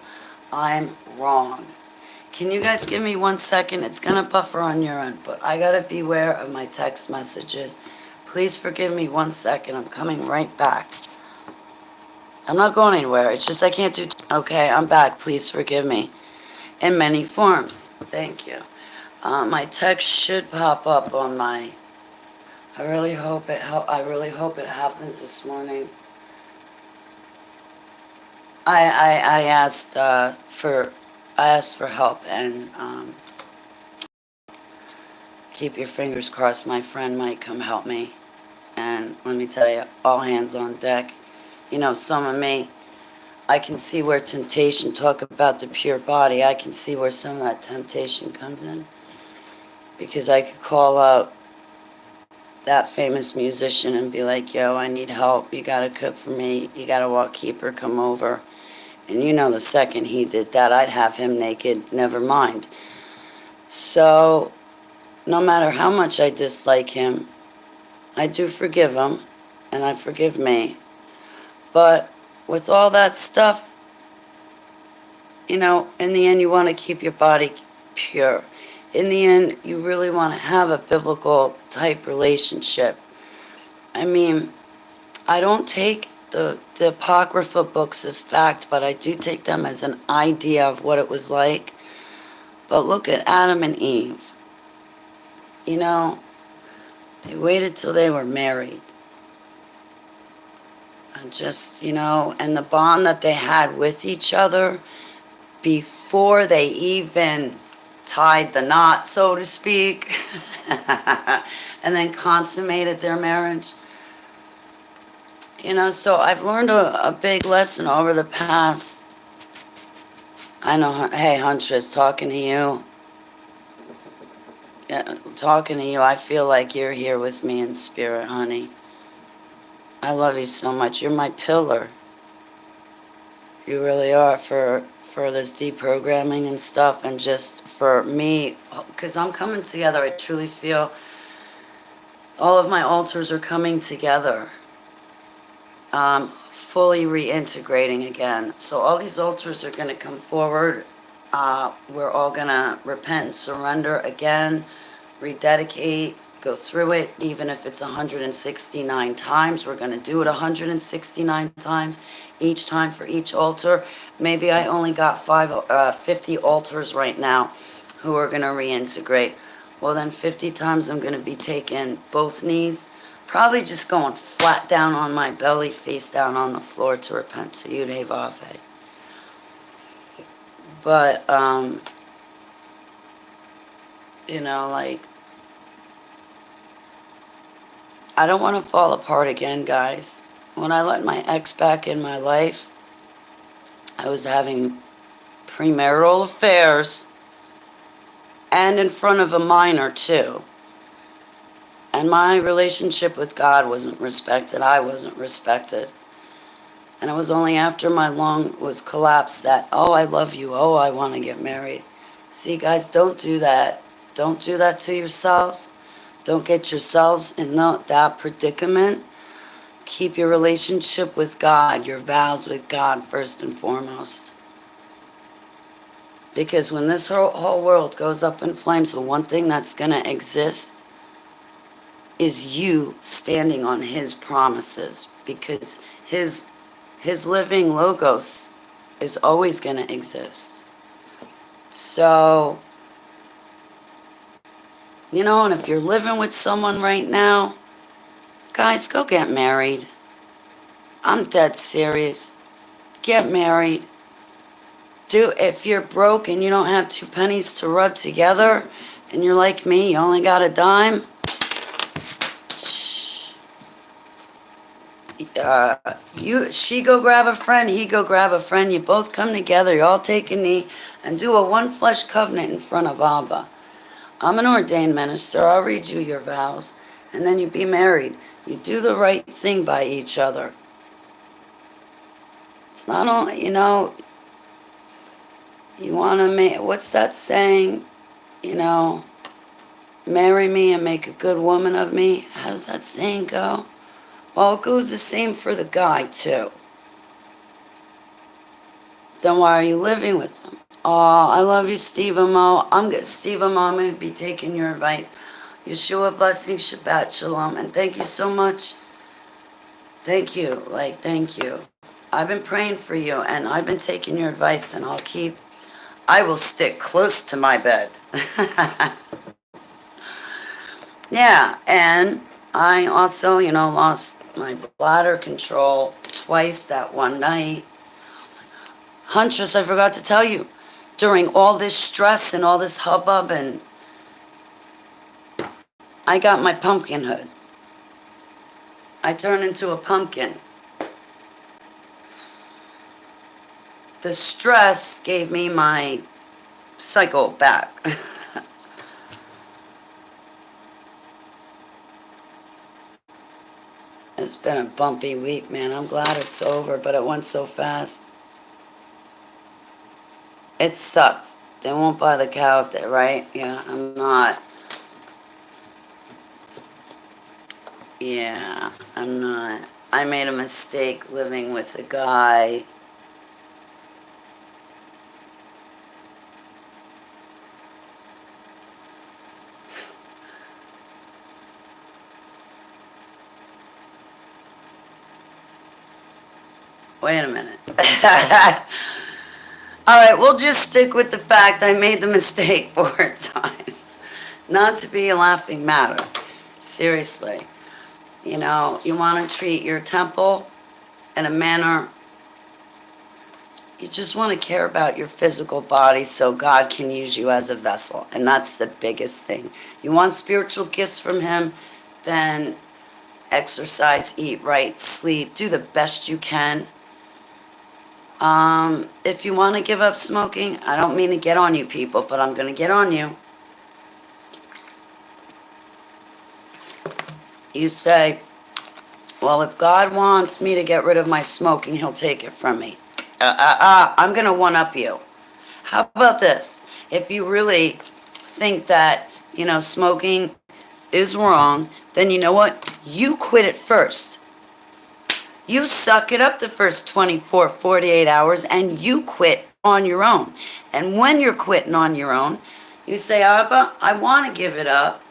I'm wrong. Can you guys give me 1 second? It's going to buffer on your end, but I got to beware of my text messages. Please forgive me 1 second. I'm coming right back. I'm not going anywhere. It's just I can't do... Okay, I'm back. Please forgive me. In many forms. Thank you. My text should pop up on my... I really hope it happens this morning. I asked for help, and keep your fingers crossed. My friend might come help me. And let me tell you, all hands on deck. You know, some of me, I can see where temptation, talk about the pure body, I can see where some of that temptation comes in. Because I could call up that famous musician and be like, yo, I need help. You got to cook for me. You got to walk keeper, come over. And you know, the second he did that, I'd have him naked, never mind. So, no matter how much I dislike him, I do forgive him, and I forgive me. But with all that stuff, you know, in the end, you want to keep your body pure. In the end, you really want to have a biblical type relationship. I mean, I don't take the Apocrypha books as fact, but I do take them as an idea of what it was like. But look at Adam and Eve. You know, they waited till they were married. And just, you know, and the bond that they had with each other before they even tied the knot, so to speak, and then consummated their marriage. You know, so I've learned a big lesson over the past, I know, hey, Huntress, talking to you. Yeah, talking to you, I feel like you're here with me in spirit, honey. I love you so much. You're my pillar. You really are for this deprogramming and stuff, and just for me, because I'm coming together. I truly feel all of my altars are coming together, fully reintegrating again. So all these altars are going to come forward. We're all going to repent and surrender again, rededicate, go through it, even if it's 169 times. We're going to do it 169 times, each time for each altar. Maybe I only got 50 altars right now who are going to reintegrate. Well, then 50 times I'm going to be taking both knees, probably just going flat down on my belly, face down on the floor to repent to Yud Vav. But, you know, like, I don't want to fall apart again, guys. When I let my ex back in my life, I was having premarital affairs and in front of a minor, too. And my relationship with God wasn't respected. I wasn't respected. And it was only after my lung was collapsed that, oh, I love you. Oh, I want to get married. See, guys, don't do that. Don't do that to yourselves. Don't get yourselves in that predicament. Keep your relationship with God, your vows with God first and foremost. Because when this whole world goes up in flames, the one thing that's going to exist is you standing on his promises. Because his living logos is always going to exist. So, you know, and if you're living with someone right now, guys, go get married. I'm dead serious. Get married. If you're broke and you don't have 2 pennies to rub together, and you're like me, you only got a dime, she go grab a friend, he go grab a friend, you both come together, you all take a knee, and do a one flesh covenant in front of Abba. I'm an ordained minister, I'll read you your vows, and then you be married. You do the right thing by each other. It's not only, you know, you want to make, what's that saying? You know, marry me and make a good woman of me. How does that saying go? Well, it goes the same for the guy, too. Then why are you living with him? Oh, I love you, Steve Mo. Steve Mo, I'm going to be taking your advice. Yeshua blessing, Shabbat Shalom. And thank you so much. Thank you. Thank you. I've been praying for you, and I've been taking your advice, and I will stick close to my bed. Yeah, and I also, you know, lost my bladder control twice that one night. Huntress, I forgot to tell you, during all this stress and all this hubbub, and I got my pumpkin hood. I turned into a pumpkin. The stress gave me my cycle back. It's been a bumpy week, man. I'm glad it's over, but it went so fast. It sucked. They won't buy the cow if they, right? Yeah, I'm not. Yeah, I'm not. I made a mistake living with a guy. Wait a minute. All right, we'll just stick with the fact I made the mistake 4 times. Not to be a laughing matter. Seriously. You know, you want to treat your temple in a manner, you just want to care about your physical body so God can use you as a vessel. And that's the biggest thing. You want spiritual gifts from him, then exercise, eat right, sleep, do the best you can. If you want to give up smoking, I don't mean to get on you people, but I'm going to get on you. You say, well, if God wants me to get rid of my smoking, he'll take it from me. I'm going to one-up you. How about this? If you really think that, you know, smoking is wrong, then you know what? You quit it first. You suck it up the first 24, 48 hours, and you quit on your own. And when you're quitting on your own, you say, Abba, I want to give it up.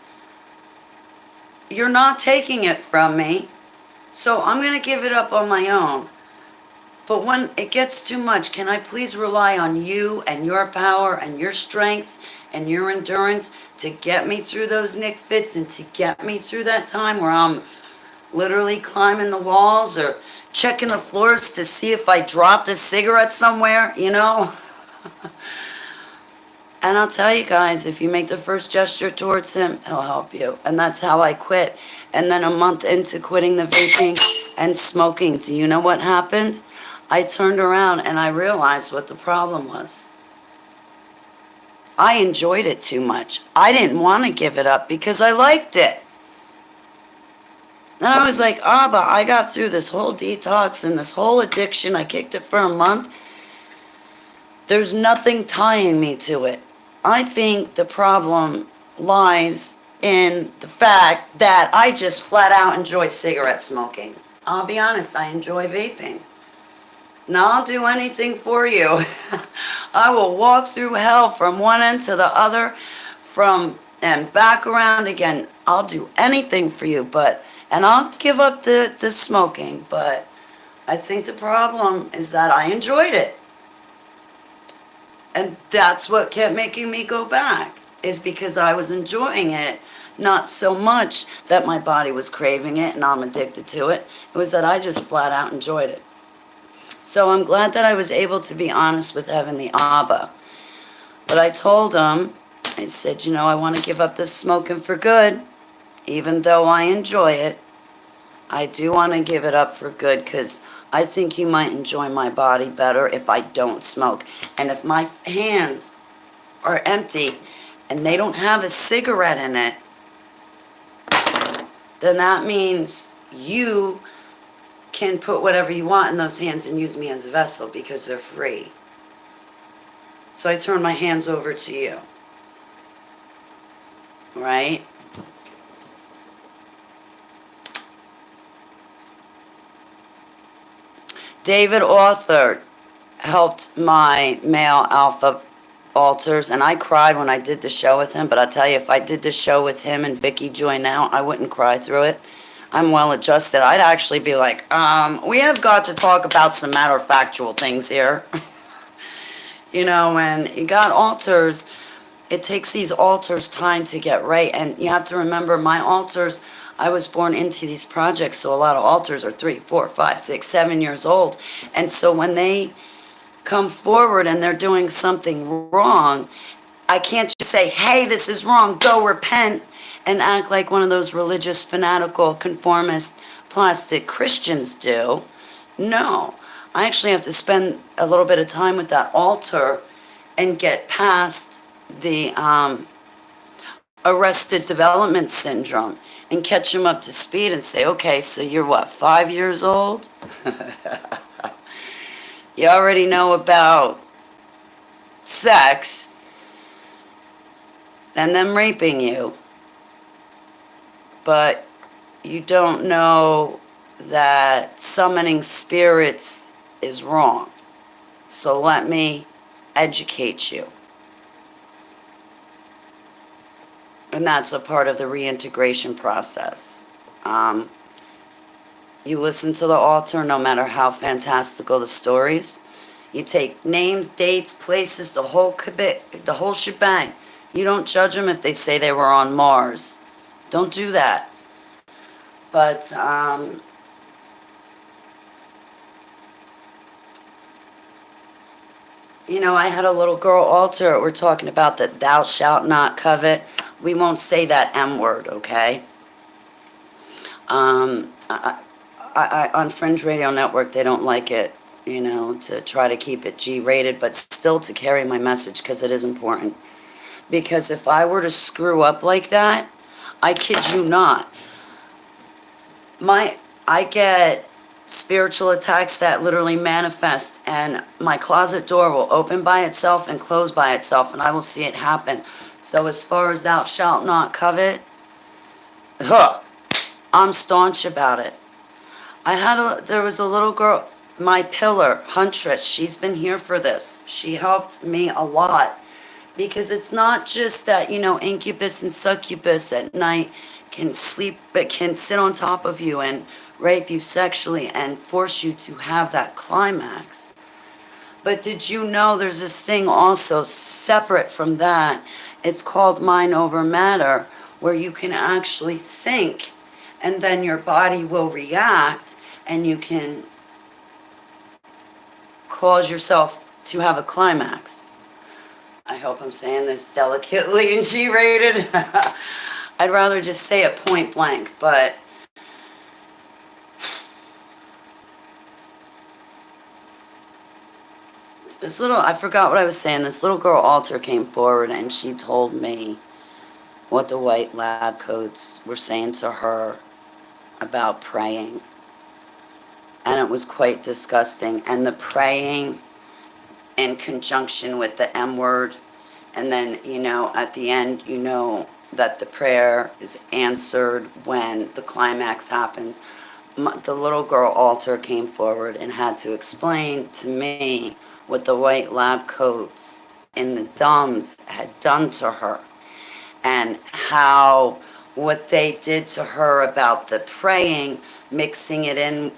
You're not taking it from me, so I'm going to give it up on my own. But when it gets too much, can I please rely on you and your power and your strength and your endurance to get me through those Nick fits and to get me through that time where I'm literally climbing the walls or checking the floors to see if I dropped a cigarette somewhere, you know? And I'll tell you guys, if you make the first gesture towards him, he'll help you. And that's how I quit. And then a month into quitting the vaping and smoking, do you know what happened? I turned around and I realized what the problem was. I enjoyed it too much. I didn't want to give it up because I liked it. And I was like, Abba, I got through this whole detox and this whole addiction. I kicked it for a month. There's nothing tying me to it. I think the problem lies in the fact that I just flat out enjoy cigarette smoking. I'll be honest, I enjoy vaping. Now I'll do anything for you. I will walk through hell from one end to the other, from and back around again. I'll do anything for you, and I'll give up the smoking, but I think the problem is that I enjoyed it. And that's what kept making me go back, is because I was enjoying it, not so much that my body was craving it and I'm addicted to it. It was that I just flat out enjoyed it. So I'm glad that I was able to be honest with Heavenly Abba. But I told him, I said, I want to give up this smoking for good. Even though I enjoy it, I do want to give it up for good, because I think he might enjoy my body better if I don't smoke. And if my hands are empty and they don't have a cigarette in it, then that means you can put whatever you want in those hands and use me as a vessel, because they're free. So I turn my hands over to you. Right? David Author helped my male alpha alters, and I cried when I did the show with him, but I'll tell you, if I did the show with him and Vicky Joy now, I wouldn't cry through it. I'm well adjusted. I'd actually be like, we have got to talk about some matter-of-factual things here. When you got alters, it takes these alters time to get right, and you have to remember, my alters, I was born into these projects, so a lot of alters are 3, 4, 5, 6, 7 years old. And so when they come forward and they're doing something wrong, I can't just say, hey, this is wrong, go repent, and act like one of those religious, fanatical, conformist, plastic Christians do. No, I actually have to spend a little bit of time with that altar and get past the arrested development syndrome and catch them up to speed and say, okay, so you're what, 5 years old? You already know about sex and them raping you, but you don't know that summoning spirits is wrong. So let me educate you. And that's a part of the reintegration process. You listen to the altar, no matter how fantastical the stories. You take names, dates, places, the whole shebang. You don't judge them if they say they were on Mars. Don't do that. But I had a little girl altar. We're talking about that thou shalt not covet. We won't say that M word, okay? On Fringe Radio Network, they don't like it, to try to keep it G-rated, but still to carry my message, because it is important. Because if I were to screw up like that, I kid you not, I get spiritual attacks that literally manifest, and my closet door will open by itself and close by itself, and I will see it happen. So as far as thou shalt not covet, I'm staunch about it. There was a little girl, my pillar, Huntress, she's been here for this. She helped me a lot, because it's not just that, incubus and succubus at night can sleep, but can sit on top of you and rape you sexually and force you to have that climax. But did you know there's this thing also separate from that? It's called mind over matter, where you can actually think, and then your body will react, and you can cause yourself to have a climax. I hope I'm saying this delicately and G-rated. I'd rather just say it point blank, but I forgot what I was saying. This little girl altar came forward, and she told me what the white lab coats were saying to her about praying. And it was quite disgusting. And the praying in conjunction with the M word, and then, at the end, that the prayer is answered when the climax happens. The little girl altar came forward and had to explain to me what the white lab coats in the DUMS had done to her, and how what they did to her about the praying, mixing it in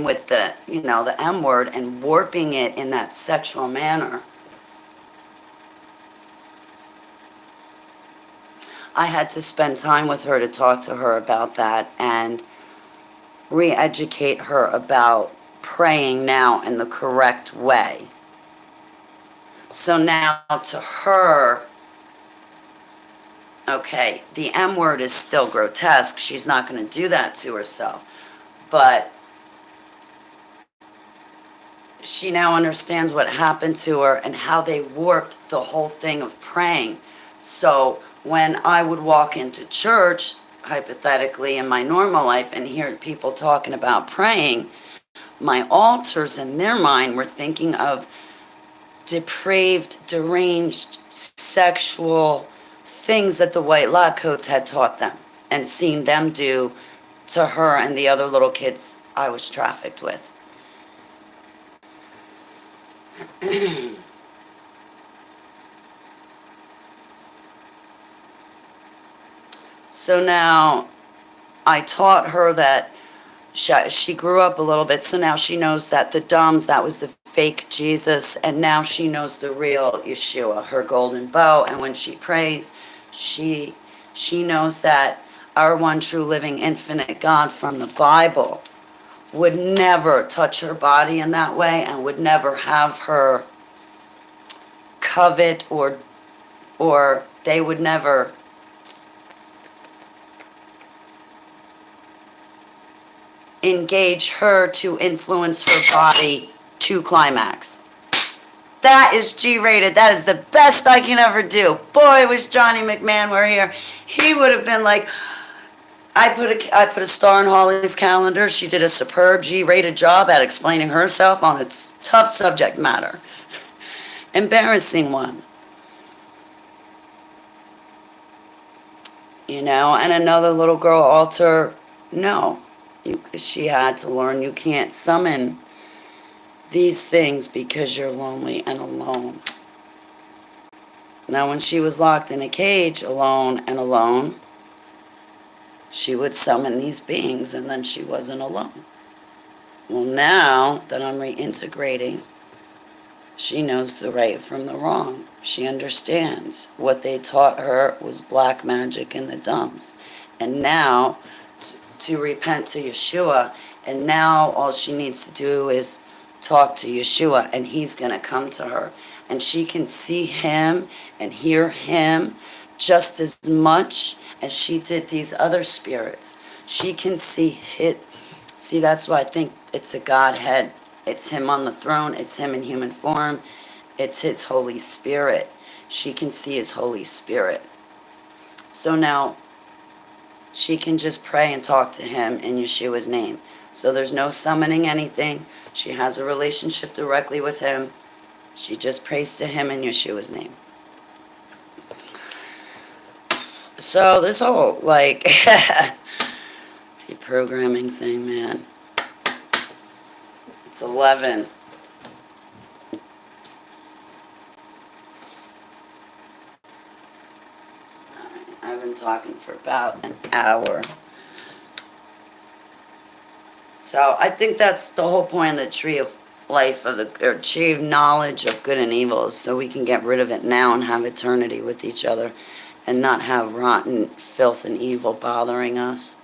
with the the M word and warping it in that sexual manner. I had to spend time with her to talk to her about that and re-educate her about praying now in the correct way. So now to her, okay, the M word is still grotesque. She's not going to do that to herself. But she now understands what happened to her and how they warped the whole thing of praying. So when I would walk into church, hypothetically in my normal life, and hear people talking about praying, my altars in their mind were thinking of depraved, deranged, sexual things that the white lab coats had taught them and seen them do to her and the other little kids I was trafficked with. So now I taught her that she grew up a little bit, so now she knows that the DUMS, that was the fake Jesus, and now she knows the real Yeshua, her golden bow. And when she prays, she knows that our one true living infinite God from the Bible would never touch her body in that way and would never have her covet or they would never engage her to influence her body to climax. That is G-rated. That is the best I can ever do. Boy, was Johnny McMahon were here, he would have been like, I put a star on Holly's calendar. She did a superb G-rated job at explaining herself on a tough subject matter. Embarrassing one. And another little girl altar, no. She had to learn you can't summon these things because you're lonely and alone. Now, when she was locked in a cage, alone, she would summon these beings and then she wasn't alone. Well, now that I'm reintegrating, she knows the right from the wrong. She understands what they taught her was black magic in the DUMS. And now to repent to Yeshua, and now all she needs to do is talk to Yeshua, and he's going to come to her. And she can see him and hear him just as much as she did these other spirits. She can see it. See, that's why I think it's a Godhead. It's him on the throne. It's him in human form. It's his Holy Spirit. She can see his Holy Spirit. So now she can just pray and talk to him in Yeshua's name. So there's no summoning anything. She has a relationship directly with him. She just prays to him in Yeshua's name. So this whole, deprogramming thing, man. It's 11. I've been talking for about an hour. So I think that's the whole point of the tree of life, or tree of knowledge of good and evil, is so we can get rid of it now and have eternity with each other and not have rotten filth and evil bothering us.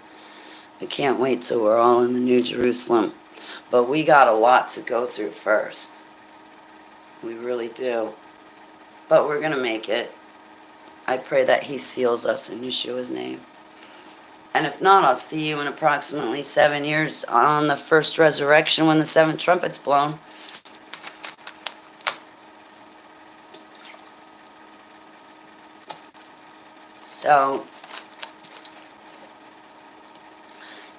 I can't wait till we're all in the New Jerusalem. But we got a lot to go through first. We really do. But we're going to make it. I pray that he seals us in Yeshua's name. And if not, I'll see you in approximately 7 years on the first resurrection when the seventh trumpet's blown. So,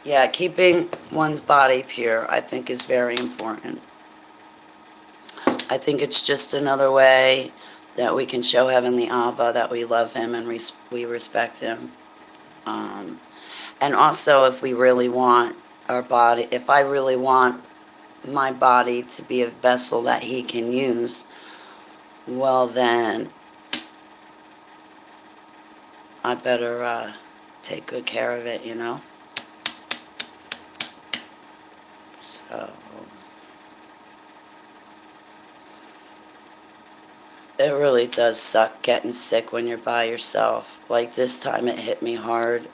Yeah, keeping one's body pure, I think, is very important. I think it's just another way that we can show Heavenly Abba that we love him and we respect him. Um, and also, if we really want our body, if I really want my body to be a vessel that he can use, well, then I better take good care of it, you know? So, it really does suck getting sick when you're by yourself. Like this time it hit me hard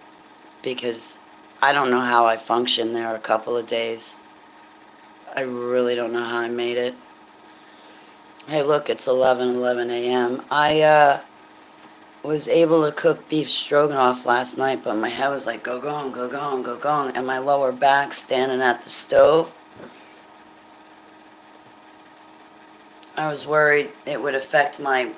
because I don't know how I functioned there a couple of days. I really don't know how I made it. Hey, look, it's 11 a.m. I was able to cook beef stroganoff last night, but my head was like, go gone, go gone, go gone. And my lower back standing at the stove, I was worried it would affect my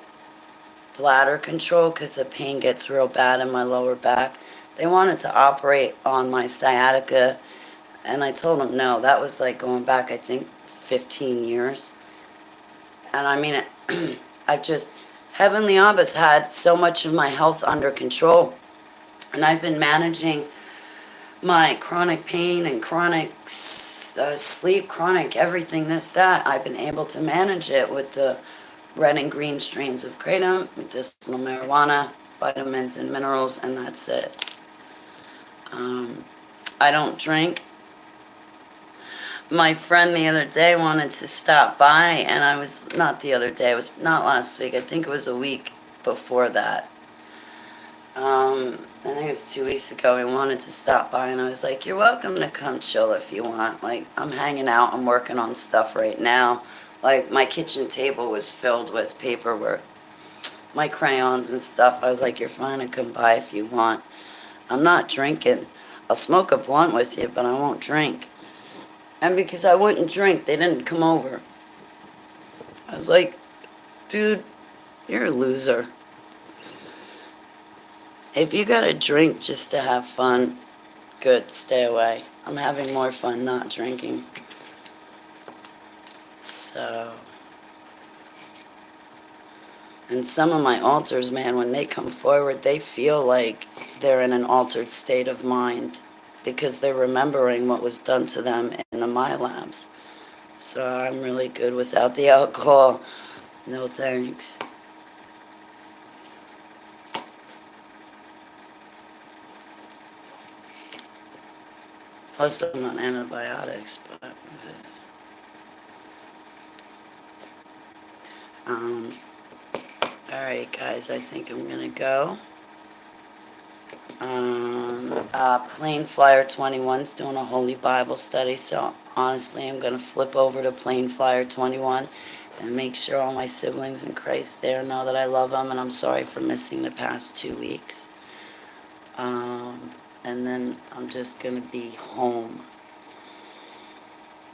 bladder control because the pain gets real bad in my lower back. They wanted to operate on my sciatica, and I told them no. That was like going back, I think, 15 years. And I mean, I've just, Heavenly Abba's had so much of my health under control. And I've been managing my chronic pain and chronic sleep, chronic everything, this, that. I've been able to manage it with the red and green strains of kratom, medicinal marijuana, vitamins and minerals, and that's it. I don't drink. My friend the other day wanted to stop by, and I was, not the other day, it was not last week, I think it was a week before that. I think it was 2 weeks ago, he wanted to stop by, and I was like, you're welcome to come chill if you want. Like, I'm hanging out, I'm working on stuff right now. Like, my kitchen table was filled with paperwork, my crayons and stuff. I was like, you're fine to come by if you want. I'm not drinking. I'll smoke a blunt with you, but I won't drink. And because I wouldn't drink, they didn't come over. I was like, dude, you're a loser. If you gotta drink just to have fun, good, stay away. I'm having more fun not drinking. So, and some of my alters, man, when they come forward, they feel like they're in an altered state of mind because they're remembering what was done to them in the MyLabs. So I'm really good without the alcohol. No thanks. Plus I'm on antibiotics, but um, alright guys, I think I'm gonna go. Plain Flyer 21's doing a Holy Bible study, so honestly I'm gonna flip over to Plain Flyer 21 and make sure all my siblings in Christ there know that I love them, and I'm sorry for missing the past 2 weeks. And then I'm just gonna be home.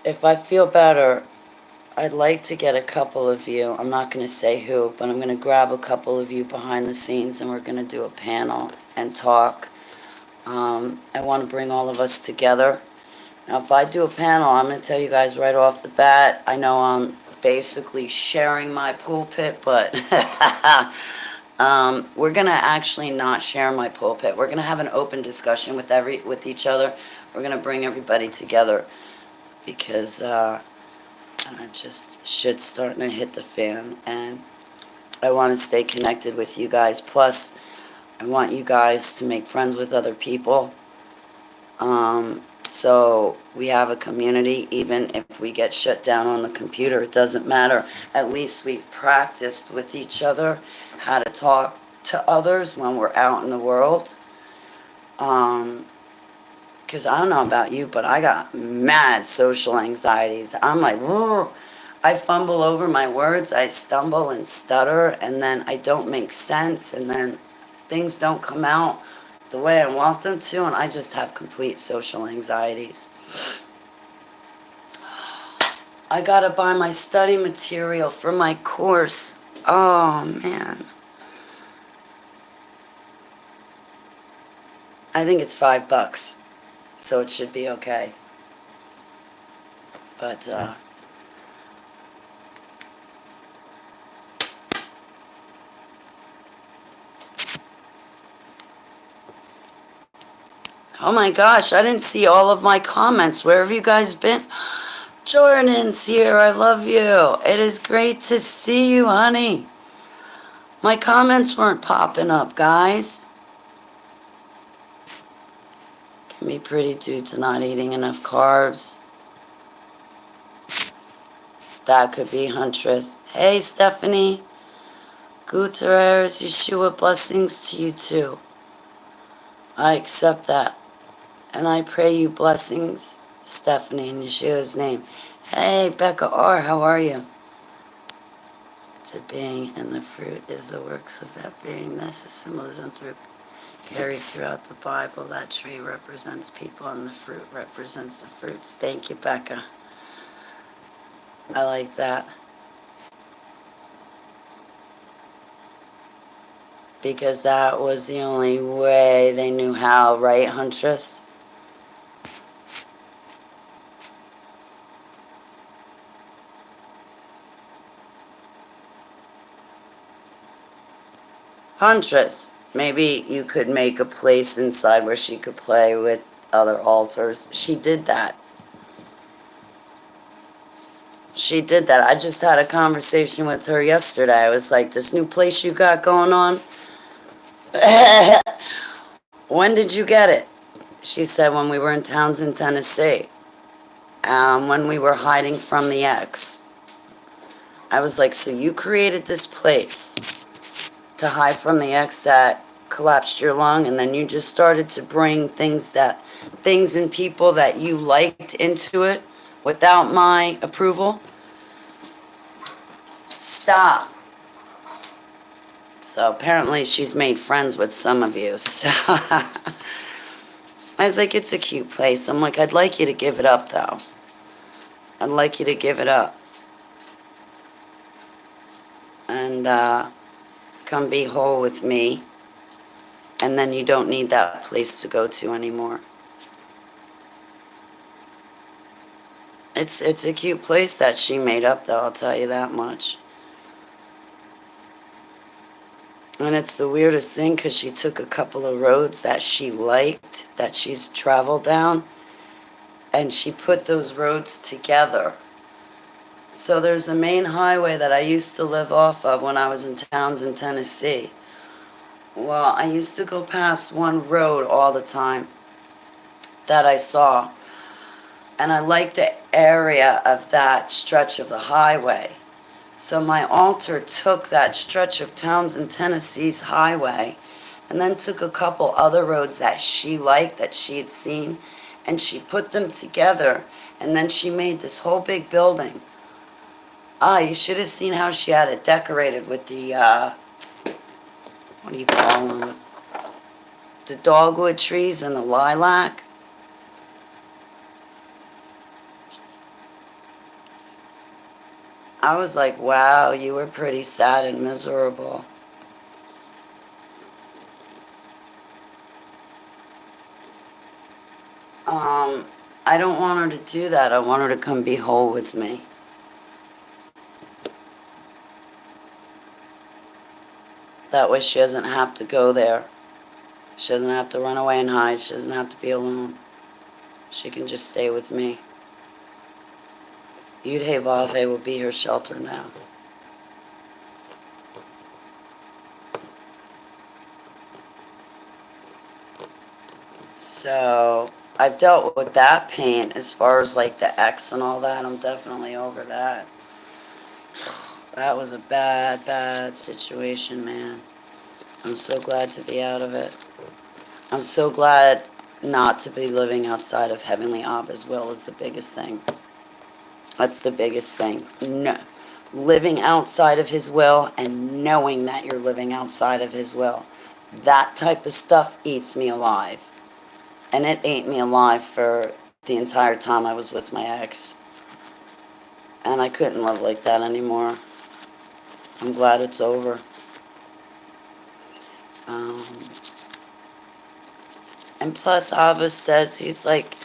If I feel better, I'd like to get a couple of you, I'm not going to say who, but I'm going to grab a couple of you behind the scenes and we're going to do a panel and talk. I want to bring all of us together. Now, if I do a panel, I'm going to tell you guys right off the bat, I know I'm basically sharing my pulpit, but we're going to actually not share my pulpit. We're going to have an open discussion with each other. We're going to bring everybody together because just shit's starting to hit the fan, and I want to stay connected with you guys. Plus, I want you guys to make friends with other people. So we have a community. Even if we get shut down on the computer, it doesn't matter. At least we've practiced with each other how to talk to others when we're out in the world. Because I don't know about you, but I got mad social anxieties. I'm like, whoa. I fumble over my words, I stumble and stutter, and then I don't make sense, and then things don't come out the way I want them to, and I just have complete social anxieties. I gotta buy my study material for my course. Oh, man. I think it's $5. So it should be okay. But, oh my gosh, I didn't see all of my comments. Where have you guys been? Jordan's here. I love you. It is great to see you, honey. My comments weren't popping up, guys. Can be pretty due to not eating enough carbs. That could be Huntress. Hey, Stephanie. Gutierrez, Yeshua, blessings to you too. I accept that. And I pray you blessings, Stephanie, in Yeshua's name. Hey, Becca R., how are you? It's a being, and the fruit is the works of that being. That's a symbolism carries throughout the Bible. That tree represents people, and the fruit represents the fruits. Thank you, Becca. I like that. Because that was the only way they knew how, right, Huntress? Huntress, maybe you could make a place inside where she could play with other altars. She did that. She did that. I just had a conversation with her yesterday. I was like, this new place you got going on? When did you get it? She said when we were in Townsend, Tennessee. When we were hiding from the ex. I was like, so you created this place to hide from the ex that collapsed your lung, and then you just started to bring things and people that you liked into it without my approval? Stop. So apparently she's made friends with some of you. So I was like, it's a cute place. I'm like, I'd like you to give it up, though. I'd like you to give it up. And come be whole with me. And then you don't need that place to go to anymore. It's a cute place that she made up, though, I'll tell you that much. And it's the weirdest thing because she took a couple of roads that she liked, that she's traveled down, and she put those roads together. So there's a main highway that I used to live off of when I was in Townsend, Tennessee. Well, I used to go past one road all the time that I saw. And I liked the area of that stretch of the highway. So my altar took that stretch of Townsend, Tennessee's highway, and then took a couple other roads that she liked, that she had seen, and she put them together, and then she made this whole big building. You should have seen how she had it decorated with the, what do you call them? The dogwood trees and the lilac. I was like, wow, you were pretty sad and miserable. I don't want her to do that. I want her to come be whole with me. That way she doesn't have to go there. She doesn't have to run away and hide. She doesn't have to be alone. She can just stay with me. Yud Hey Vav Hey will be her shelter now. So I've dealt with that pain as far as like the ex and all that. I'm definitely over that. That was a bad, bad situation, man. I'm so glad to be out of it. I'm so glad not to be living outside of Heavenly Abba's will is the biggest thing. That's the biggest thing. No. Living outside of his will and knowing that you're living outside of his will. That type of stuff eats me alive. And it ate me alive for the entire time I was with my ex. And I couldn't live like that anymore. I'm glad it's over. And plus, Abba says, he's like,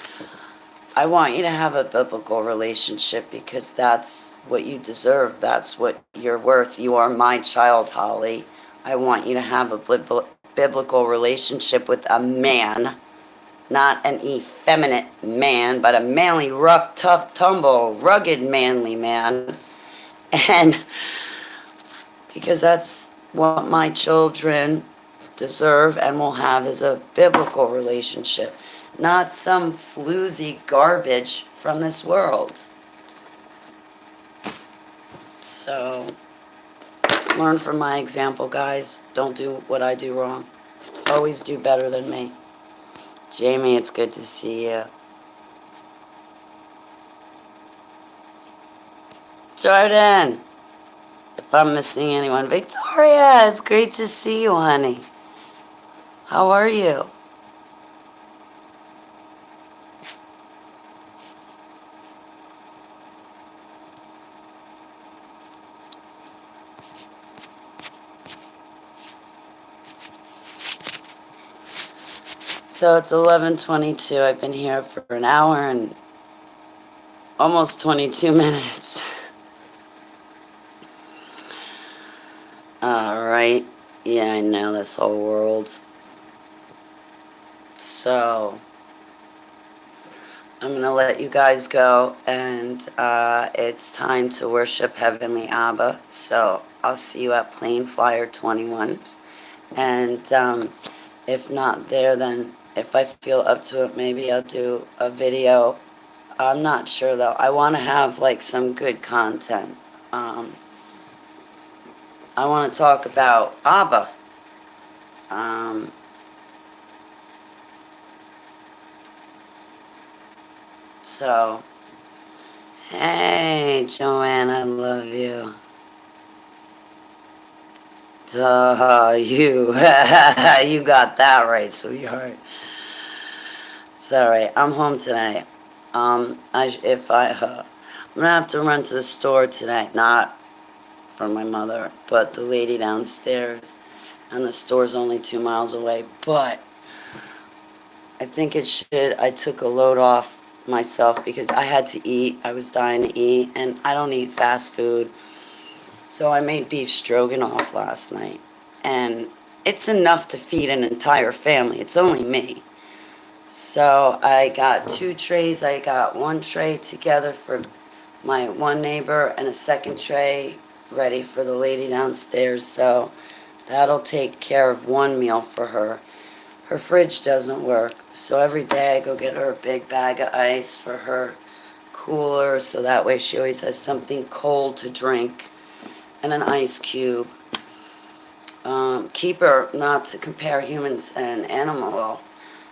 I want you to have a biblical relationship because that's what you deserve. That's what you're worth. You are my child, Holly. I want you to have a biblical relationship with a man, not an effeminate man, but a manly, rough, tough, tumble, rugged, manly man. And because that's what my children deserve and will have is a biblical relationship, not some floozy garbage from this world. So, learn from my example, guys. Don't do what I do wrong. Always do better than me. Jamie, it's good to see you. Jordan, if I'm missing anyone. Victoria, it's great to see you, honey. How are you? So it's 11:22. I've been here for an hour and almost 22 minutes. All right. Yeah, I know this whole world. So I'm going to let you guys go, and it's time to worship Heavenly Abba. So I'll see you at Plane Flyer 21. And if not there, then if I feel up to it, maybe I'll do a video. I'm not sure, though. I want to have, like, some good content. I want to talk about Abba. So, hey, Joanne, I love you. Duh, you. You got that right, sweetheart. It's alright. I'm home today. I'm gonna have to run to the store today. Not for my mother, but the lady downstairs. And the store's only 2 miles away. But I think it should. I took a load off myself because I had to eat. I was dying to eat, and I don't eat fast food. So I made beef stroganoff last night, and it's enough to feed an entire family. It's only me. So I got 2 trays. I got 1 tray together for my one neighbor and a second tray ready for the lady downstairs. So that'll take care of 1 meal for her. Her fridge doesn't work, so every day I go get her a big bag of ice for her cooler, so that way she always has something cold to drink and an ice cube. Keep her, not to compare humans and animal, well,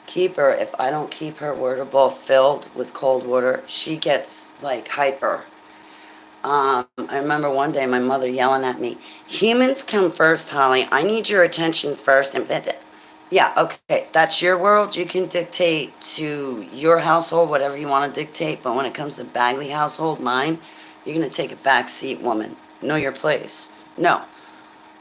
keep her, if I don't keep her water bowl filled with cold water, she gets like hyper. I remember one day my mother yelling at me, humans come first, Holly. I need your attention first. And yeah, okay, that's your world. You can dictate to your household whatever you want to dictate. But when it comes to Bagley household, mine, you're going to take a back seat, woman. Know your place. No,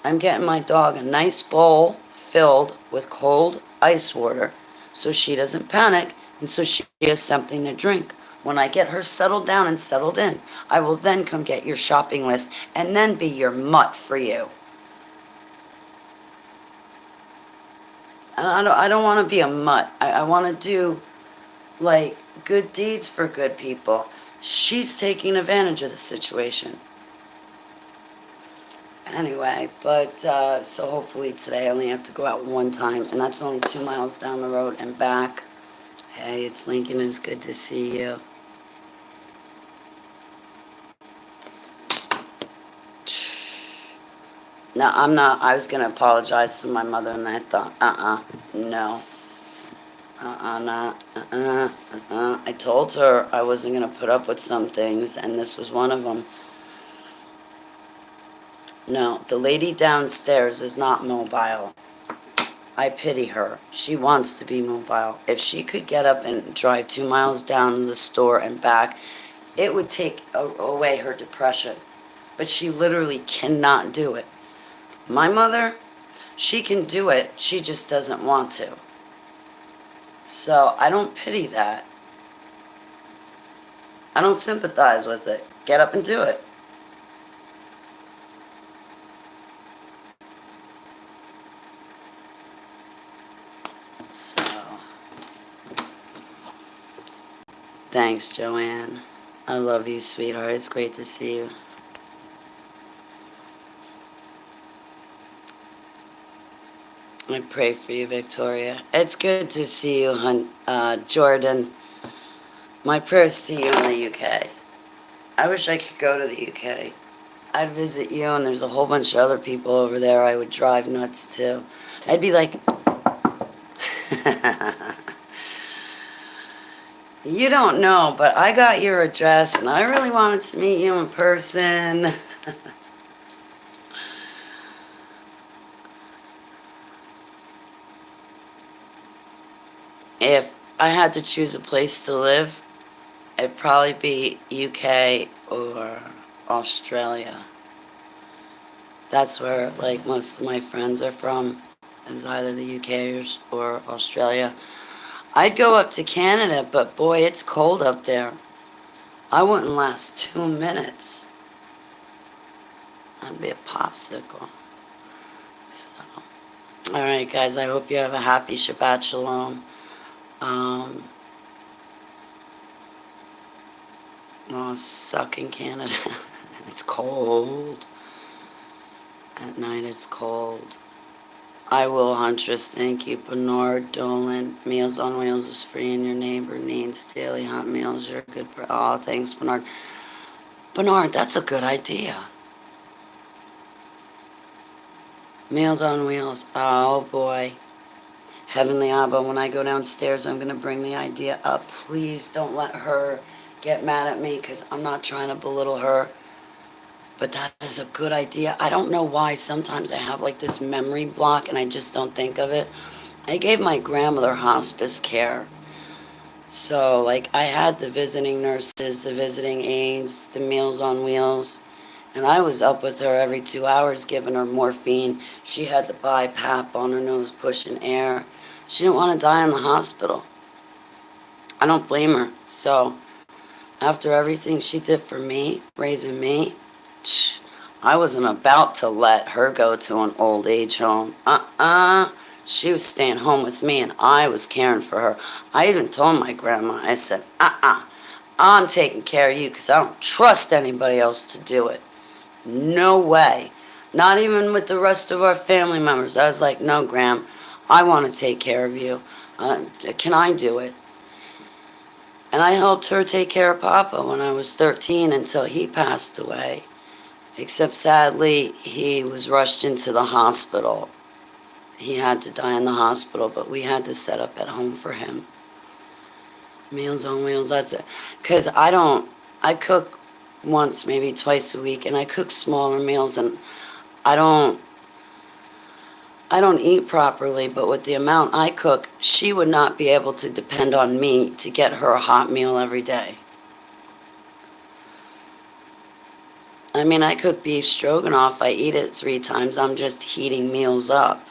I'm getting my dog a nice bowl filled with cold ice water so she doesn't panic and so she has something to drink. When I get her settled down and settled in, I will then come get your shopping list and then be your mutt for you. And I don't want to be a mutt. I want to do, like, good deeds for good people. She's taking advantage of the situation. Anyway, but so hopefully today I only have to go out 1 time, and that's only 2 miles down the road and back. Hey, it's Lincoln. It's good to see you. No, I'm not. I was going to apologize to my mother, and I thought, no. Not. I told her I wasn't going to put up with some things, and this was one of them. No, the lady downstairs is not mobile. I pity her. She wants to be mobile. If she could get up and drive 2 miles down to the store and back, it would take away her depression. But she literally cannot do it. My mother, she can do it. She just doesn't want to. So I don't pity that. I don't sympathize with it. Get up and do it. So, thanks, Joanne. I love you, sweetheart. It's great to see you. I pray for you, Victoria. It's good to see you, Jordan. My prayers to you in the UK. I wish I could go to the UK. I'd visit you, and there's a whole bunch of other people over there I would drive nuts to. I'd be like, you don't know, but I got your address, and I really wanted to meet you in person. If I had to choose a place to live, it'd probably be UK or Australia. That's where, like, most of my friends are from, is either the UK or Australia. I'd go up to Canada, but boy, it's cold up there. I wouldn't last 2 minutes. I'd be a popsicle. So, all right, guys, I hope you have a happy Shabbat Shalom. Oh, suck in Canada. It's cold. At night it's cold. I will, Huntress. Thank you. Bernard Dolan. Meals on Wheels is free and your neighbor needs daily hot meals. You're good for all. Thanks, Bernard. Bernard, that's a good idea. Meals on Wheels. Oh, boy. Heavenly Abba, when I go downstairs, I'm going to bring the idea up. Please don't let her get mad at me because I'm not trying to belittle her. But that is a good idea. I don't know why sometimes I have like this memory block and I just don't think of it. I gave my grandmother hospice care. So, like, I had the visiting nurses, the visiting aides, the Meals on Wheels. And I was up with her every 2 hours giving her morphine. She had the BiPAP on her nose pushing air. She didn't want to die in the hospital. I don't blame her. So, after everything she did for me, raising me, I wasn't about to let her go to an old age home. She was staying home with me and I was caring for her. I even told my grandma, I said, I'm taking care of you because I don't trust anybody else to do it. No way. Not even with the rest of our family members. I was like, no, Gram, I want to take care of you. Can I do it? And I helped her take care of Papa when I was 13 until he passed away. Except sadly, he was rushed into the hospital. He had to die in the hospital, but we had to set up at home for him. Meals on Wheels, that's it. Because I cook once, maybe twice a week, and I cook smaller meals, and I don't eat properly, but with the amount I cook, she would not be able to depend on me to get her a hot meal every day. I mean, I cook beef stroganoff. I eat it 3 times. I'm just heating meals up.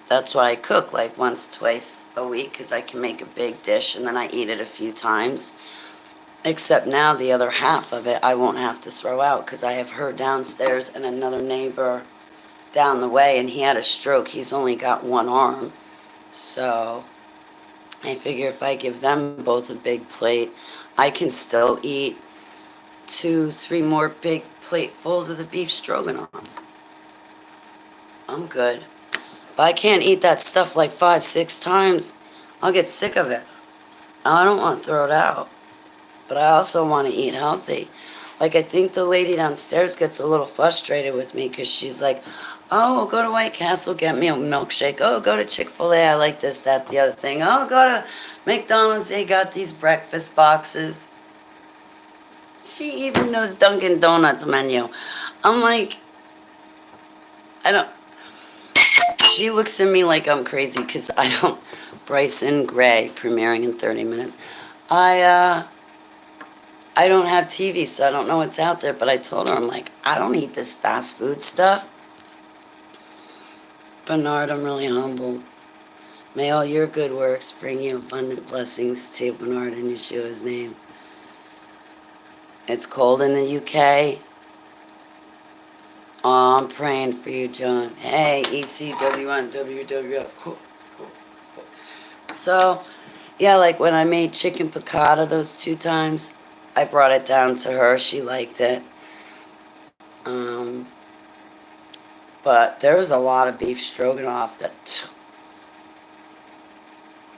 That's why I cook like once, twice a week, because I can make a big dish and then I eat it a few times. Except now the other half of it I won't have to throw out because I have her downstairs and another neighbor down the way, and he had a stroke. He's only got one arm. So I figure if I give them both a big plate, I can still eat 2, 3 more big platefuls of the beef stroganoff. I'm good. But I can't eat that stuff like 5, 6 times. I'll get sick of it. I don't want to throw it out. But I also want to eat healthy. Like, I think the lady downstairs gets a little frustrated with me because she's like, oh, go to White Castle, get me a milkshake. Oh, go to Chick-fil-A, I like this, that, the other thing. Oh, go to McDonald's, they got these breakfast boxes. She even knows Dunkin' Donuts menu. I'm like, I don't... She looks at me like I'm crazy because I don't... Bryson Gray, premiering in 30 minutes. I don't have TV, so I don't know what's out there, but I told her, I'm like, I don't eat this fast food stuff. Bernard, I'm really humbled. May all your good works bring you abundant blessings too, Bernard, in Yeshua's name. It's cold in the UK. Oh, I'm praying for you, John. Hey, ECW1, WWF. So, yeah, like when I made chicken piccata those 2 times, I brought it down to her. She liked it. Um, but there was a lot of beef stroganoff that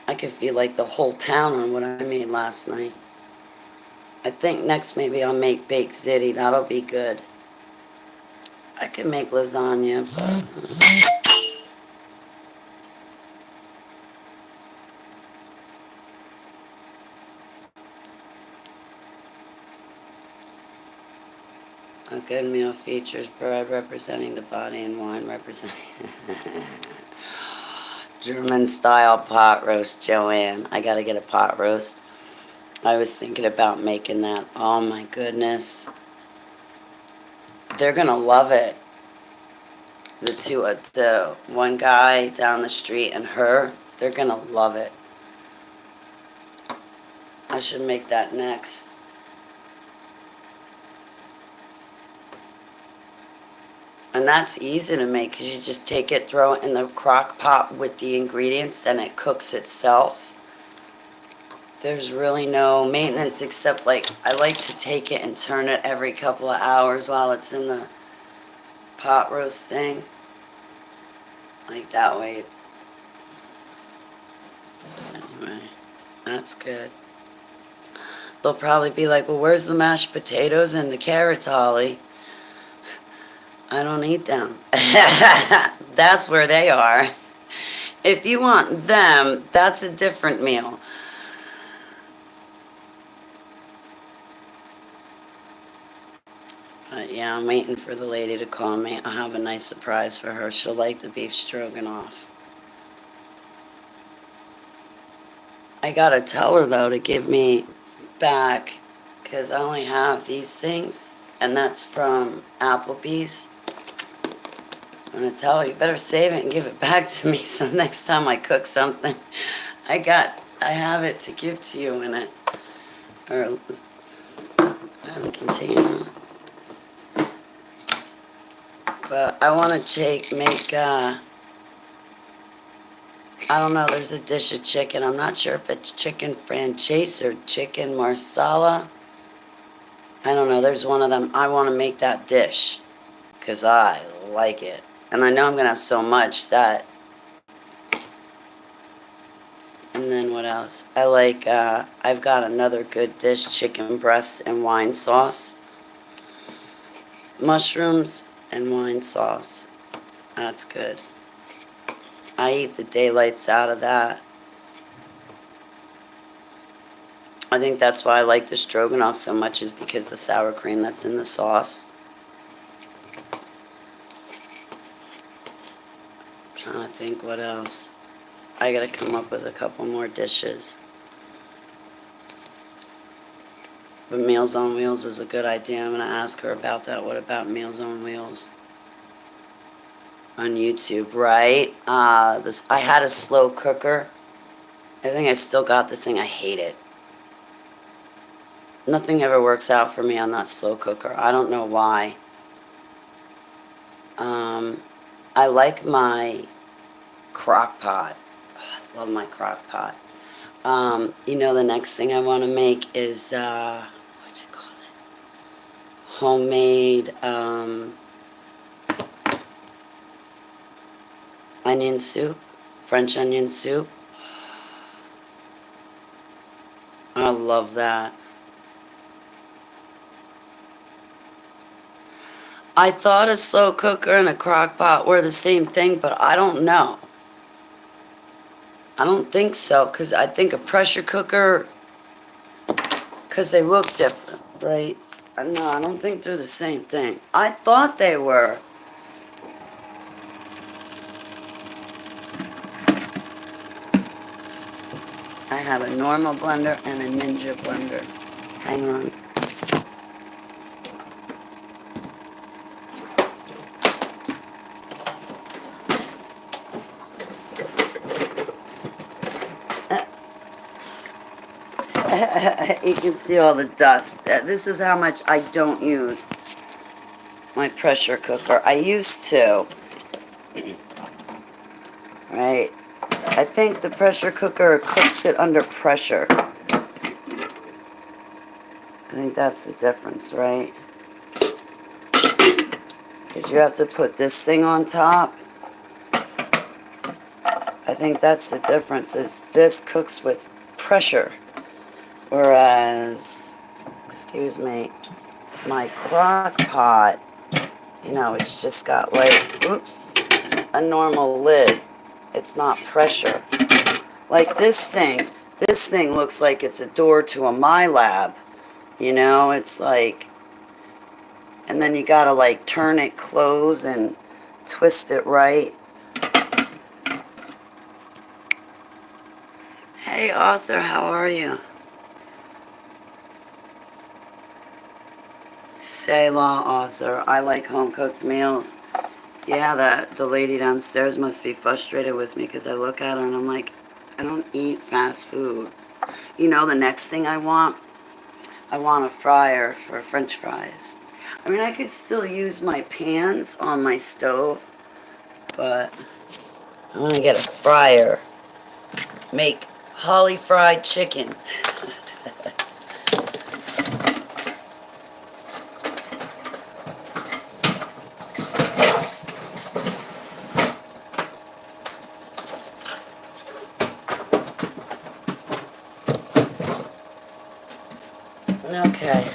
I could feel like the whole town on what I made last night. I think next maybe I'll make baked ziti. That'll be good. I could make lasagna, but a good meal features bread representing the body and wine representing German style pot roast, Joanne. I gotta get a pot roast. I was thinking about making that. Oh my goodness. They're gonna love it. The one guy down the street and her, they're gonna love it. I should make that next. And that's easy to make because you just take it, throw it in the crock pot with the ingredients, and it cooks itself. There's really no maintenance except like I like to take it and turn it every couple of hours while it's in the pot roast thing. Like that way. Anyway, that's good. They'll probably be like, well, where's the mashed potatoes and the carrots, Holly? I don't eat them. That's where they are. If you want them, that's a different meal. But yeah, I'm waiting for the lady to call me. I'll have a nice surprise for her. She'll like the beef stroganoff. I gotta tell her, though, to give me back, because I only have these things, and that's from Applebee's. I'm gonna tell her, you better save it and give it back to me, so next time I cook something, I have it to give to you in it. Or I have a container. But I want to make, I don't know, there's a dish of chicken. I'm not sure if it's chicken franchise or chicken marsala. I don't know, there's one of them. I want to make that dish because I like it. And I know I'm going to have so much that. And then what else? I like, I've got another good dish, chicken breast and wine sauce. Mushrooms and wine sauce. That's good. I eat the daylights out of that. I think that's why I like the stroganoff so much, is because the sour cream that's in the sauce. I'm trying to think what else. I gotta come up with a couple more dishes. But Meals on Wheels is a good idea. I'm gonna ask her about that. What about Meals on Wheels? On YouTube, right? I had a slow cooker. I think I still got the thing. I hate it. Nothing ever works out for me on that slow cooker. I don't know why. I like my crock pot. I love my crock pot. The next thing I want to make is, what you call it? Homemade, onion soup, French onion soup. I love that. I thought a slow cooker and a crock pot were the same thing, but I don't know. I don't think so, because I think a pressure cooker, because they look different, right? No, I don't think they're the same thing. I thought they were. I have a normal blender and a Ninja blender. Hang on. You can see all the dust. This is how much I don't use my pressure cooker. I used to, right? I think the pressure cooker cooks it under pressure. I think that's the difference, right? Because you have to put this thing on top. I think that's the difference, is this cooks with pressure. Whereas, excuse me, my crock pot, you know, it's just got like, oops, a normal lid. It's not pressure. Like this thing looks like it's a door to a MyLab. You know, it's like, and then you gotta like turn it close and twist it right. Hey Arthur, how are you? Selah, Arthur. I like home cooked meals. Yeah, the lady downstairs must be frustrated with me because I look at her and I'm like, I don't eat fast food. You know, the next thing I want a fryer for French fries. I mean, I could still use my pans on my stove, but I want to get a fryer. Make Holly fried chicken. Okay.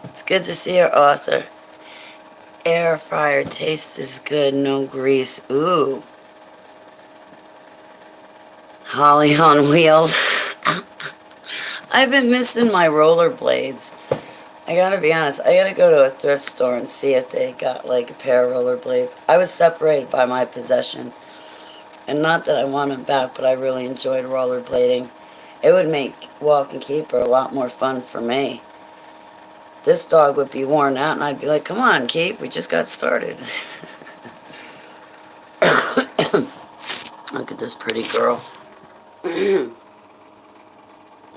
It's good to see you, Arthur. Air fryer taste is good, no grease. Ooh. Holly on wheels. I've been missing my rollerblades. I gotta be honest, I gotta go to a thrift store and see if they got like a pair of rollerblades. I was separated by my possessions. And not that I want them back, but I really enjoyed rollerblading. It would make Walking Keeper a lot more fun for me. This dog would be worn out and I'd be like, come on, Keep, we just got started. Look at this pretty girl.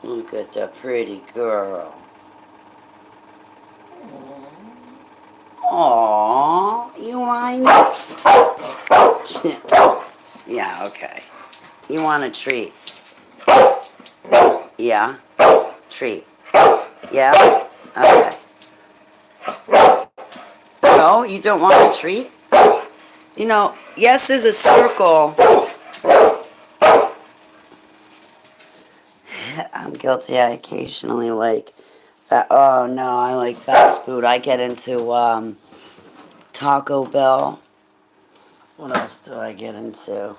Look at that pretty girl. Aww, you whine? Yeah, okay. You want a treat? Yeah? Treat. Yeah? Okay. No, you don't want a treat? You know, yes is a circle. I'm guilty. I occasionally like oh no, I like fast food. I get into Taco Bell. What else do I get into?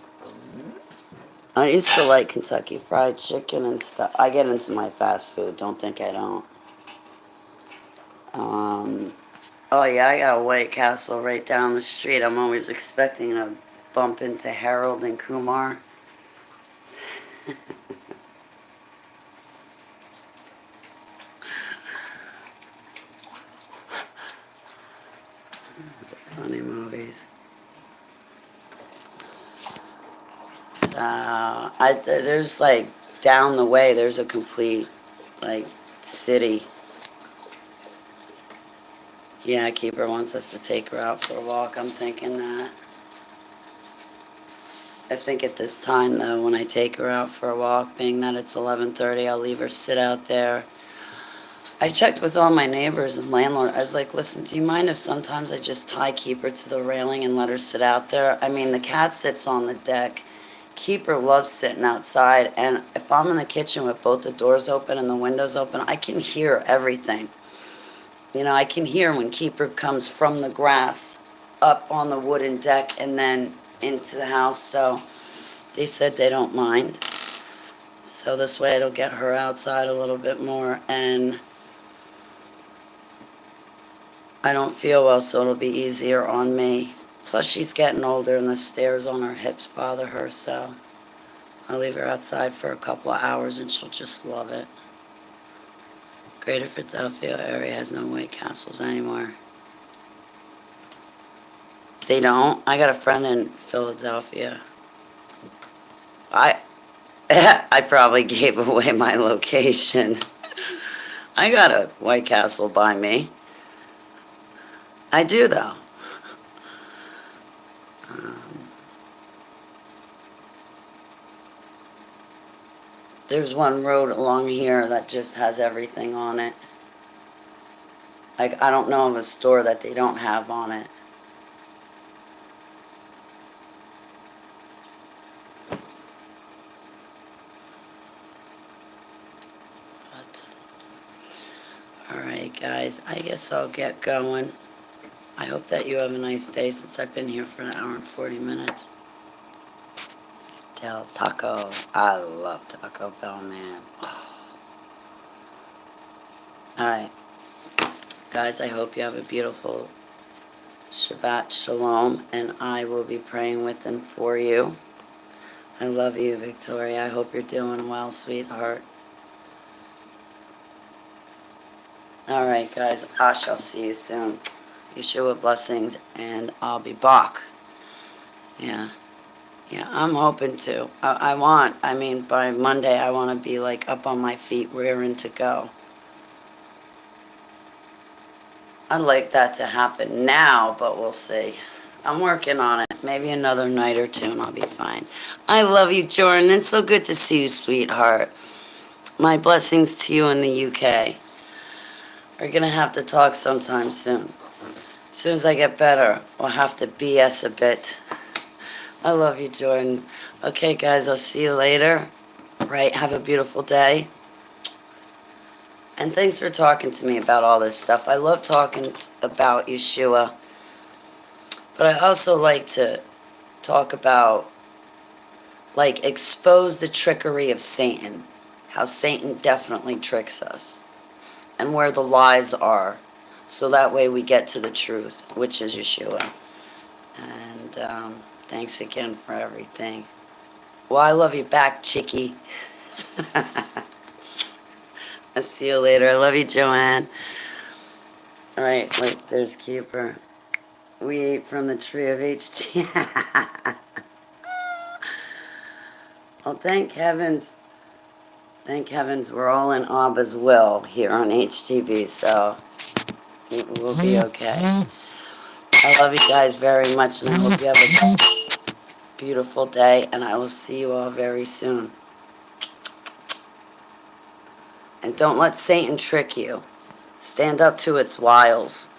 I used to like Kentucky Fried Chicken and stuff. I get into my fast food. Don't think I don't. Oh yeah, I got a White Castle right down the street. I'm always expecting to bump into Harold and Kumar. Those are funny movies. So, there's like down the way, there's a complete like city. Yeah, Keeper wants us to take her out for a walk. I'm thinking that. I think at this time though, when I take her out for a walk, being that it's 11:30, I'll leave her sit out there. I checked with all my neighbors and landlord. I was like, listen, do you mind if sometimes I just tie Keeper to the railing and let her sit out there? I mean, the cat sits on the deck. Keeper loves sitting outside, and if I'm in the kitchen with both the doors open and the windows open, I can hear everything. You know, I can hear when Keeper comes from the grass up on the wooden deck and then into the house. So they said they don't mind. So this way it'll get her outside a little bit more, and I don't feel well, so it'll be easier on me. Plus she's getting older and the stairs on her hips bother her, so I'll leave her outside for a couple of hours and she'll just love it. Greater Philadelphia area has no White Castles anymore. They don't? I got a friend in Philadelphia. I probably gave away my location. I got a White Castle by me. I do, though. There's one road along here that just has everything on it. Like, I don't know of a store that they don't have on it. But, all right, guys, I guess I'll get going. I hope that you have a nice day since I've been here for an hour and 40 minutes. Del Taco. I love Taco Bell, man. Alright. Guys, I hope you have a beautiful Shabbat Shalom, and I will be praying with and for you. I love you, Victoria. I hope you're doing well, sweetheart. Alright, guys. I shall see you soon. Yeshua blessings, and I'll be back. Yeah. Yeah, I'm hoping to. I mean, by Monday, I want to be like up on my feet, rearing to go. I'd like that to happen now, but we'll see. I'm working on it. Maybe another night or two and I'll be fine. I love you, Jordan. It's so good to see you, sweetheart. My blessings to you in the UK. We're going to have to talk sometime soon. As soon as I get better, we'll have to BS a bit. I love you, Jordan. Okay, guys, I'll see you later. Right, have a beautiful day. And thanks for talking to me about all this stuff. I love talking about Yeshua. But I also like to talk about, like, expose the trickery of Satan. How Satan definitely tricks us. And where the lies are. So that way we get to the truth, which is Yeshua. And thanks again for everything. Well, I love you back, chickie. I'll see you later. I love you, Joanne. All right, wait, there's Keeper. We ate from the tree of HT. Well, thank heavens. Thank heavens we're all in Abba's will here on HTV, so we'll be okay. I love you guys very much, and I hope you have a beautiful day, and I will see you all very soon. And don't let Satan trick you. Stand up to its wiles.